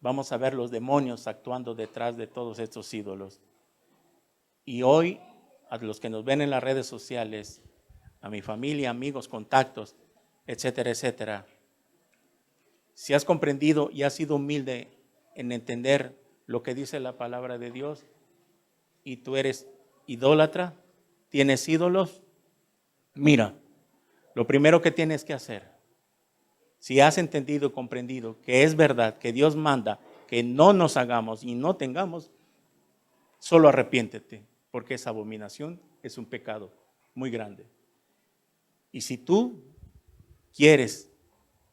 Vamos a ver los demonios actuando detrás de todos estos ídolos. Y hoy, a los que nos ven en las redes sociales, a mi familia, amigos, contactos, etcétera, etcétera, si has comprendido y has sido humilde en entender lo que dice la palabra de Dios y tú eres idólatra, tienes ídolos, mira, lo primero que tienes que hacer, si has entendido y comprendido que es verdad, que Dios manda que no nos hagamos y no tengamos, solo arrepiéntete, porque esa abominación es un pecado muy grande. Y si tú quieres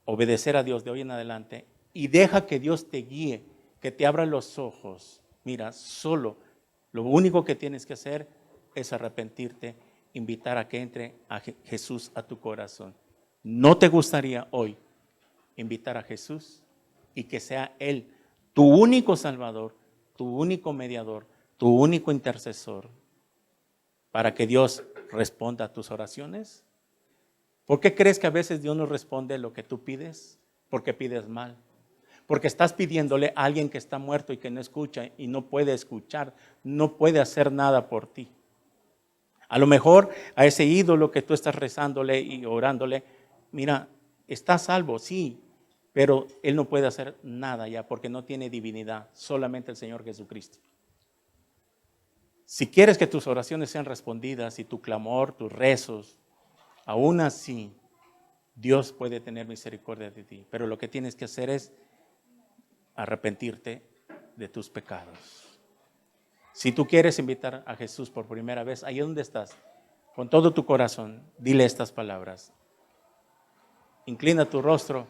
obedecer a Dios de hoy en adelante y deja que Dios te guíe, que te abra los ojos, mira, solo lo único que tienes que hacer es arrepentirte, invitar a que entre a Jesús a tu corazón. ¿No te gustaría hoy invitar a Jesús y que sea Él tu único Salvador, tu único mediador, tu único intercesor, para que Dios responda a tus oraciones? ¿Por qué crees que a veces Dios no responde lo que tú pides? Porque pides mal. Porque estás pidiéndole a alguien que está muerto y que no escucha y no puede escuchar, no puede hacer nada por ti. A lo mejor a ese ídolo que tú estás rezándole y orándole, mira, está salvo, sí, pero él no puede hacer nada ya porque no tiene divinidad, solamente el Señor Jesucristo. Si quieres que tus oraciones sean respondidas y tu clamor, tus rezos, aún así, Dios puede tener misericordia de ti. Pero lo que tienes que hacer es arrepentirte de tus pecados. Si tú quieres invitar a Jesús por primera vez, ahí donde estás, con todo tu corazón, dile estas palabras. Inclina tu rostro,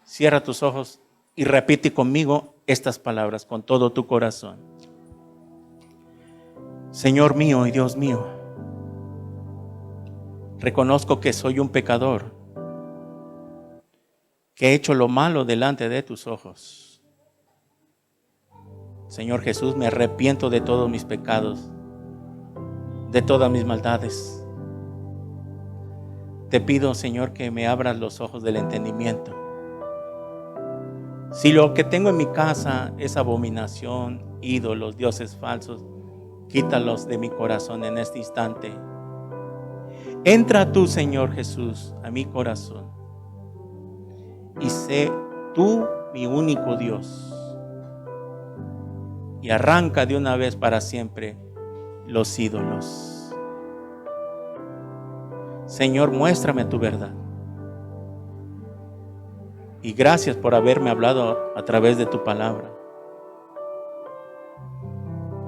cierra tus ojos y repite conmigo estas palabras con todo tu corazón. Señor mío y Dios mío, reconozco que soy un pecador, que he hecho lo malo delante de tus ojos. Señor Jesús, me arrepiento de todos mis pecados, de todas mis maldades. Te pido, Señor, que me abras los ojos del entendimiento. Si lo que tengo en mi casa es abominación, ídolos, dioses falsos, quítalos de mi corazón en este instante. Entra tú, Señor Jesús, a mi corazón y sé tú mi único Dios. Y arranca de una vez para siempre los ídolos. Señor, muéstrame tu verdad. Y gracias por haberme hablado a través de tu palabra.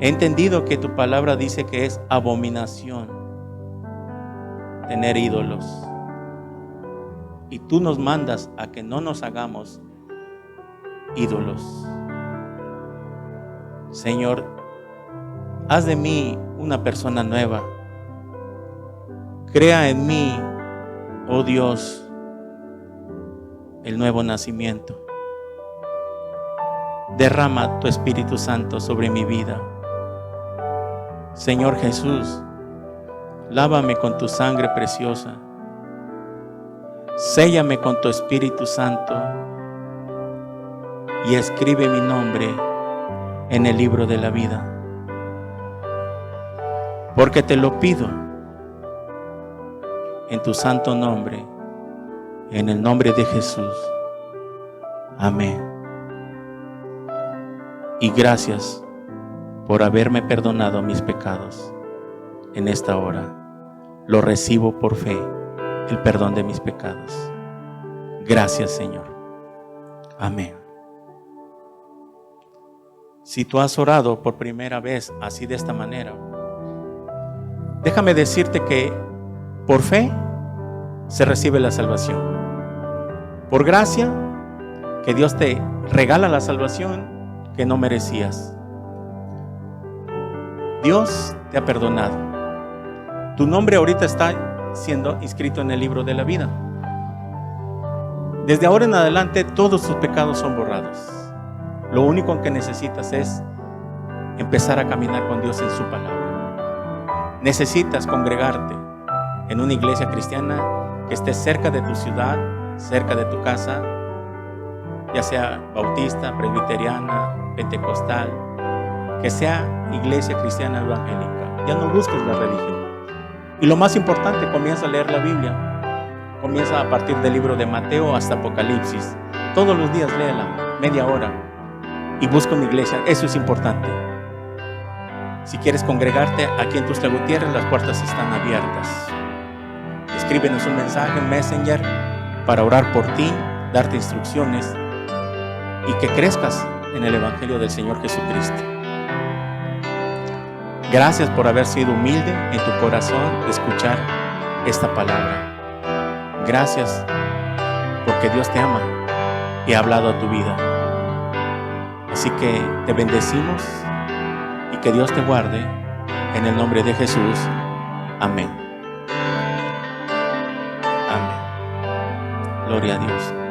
He entendido que tu palabra dice que es abominación tener ídolos. Y tú nos mandas a que no nos hagamos ídolos. Señor, haz de mí una persona nueva. Crea en mí, oh Dios, el nuevo nacimiento. Derrama tu Espíritu Santo sobre mi vida. Señor Jesús, lávame con tu sangre preciosa. Séllame con tu Espíritu Santo y escribe mi nombre en el libro de la vida. Porque te lo pido en tu santo nombre, en el nombre de Jesús. Amén. Y gracias por haberme perdonado mis pecados en esta hora. Lo recibo por fe, el perdón de mis pecados. Gracias, Señor. Amén. Si tú has orado por primera vez así de esta manera, déjame decirte que por fe se recibe la salvación. Por gracia, que Dios te regala la salvación que no merecías. Dios te ha perdonado. Tu nombre ahorita está siendo inscrito en el libro de la vida. Desde ahora en adelante todos tus pecados son borrados. Lo único que necesitas es empezar a caminar con Dios en su palabra. Necesitas congregarte en una iglesia cristiana que esté cerca de tu ciudad, cerca de tu casa, ya sea bautista, presbiteriana, pentecostal, que sea iglesia cristiana evangélica. Ya no busques la religión. Y lo más importante, comienza a leer la Biblia. Comienza a partir del libro de Mateo hasta Apocalipsis. Todos los días léela, media hora. Y busca una iglesia, eso es importante. Si quieres congregarte aquí en Tuxtla Gutiérrez, las puertas están abiertas. Escríbenos un mensaje en Messenger para orar por ti, darte instrucciones y que crezcas en el Evangelio del Señor Jesucristo. Gracias por haber sido humilde en tu corazón de escuchar esta palabra. Gracias porque Dios te ama y ha hablado a tu vida. Así que te bendecimos y que Dios te guarde en el nombre de Jesús. Amén. Amén. Gloria a Dios.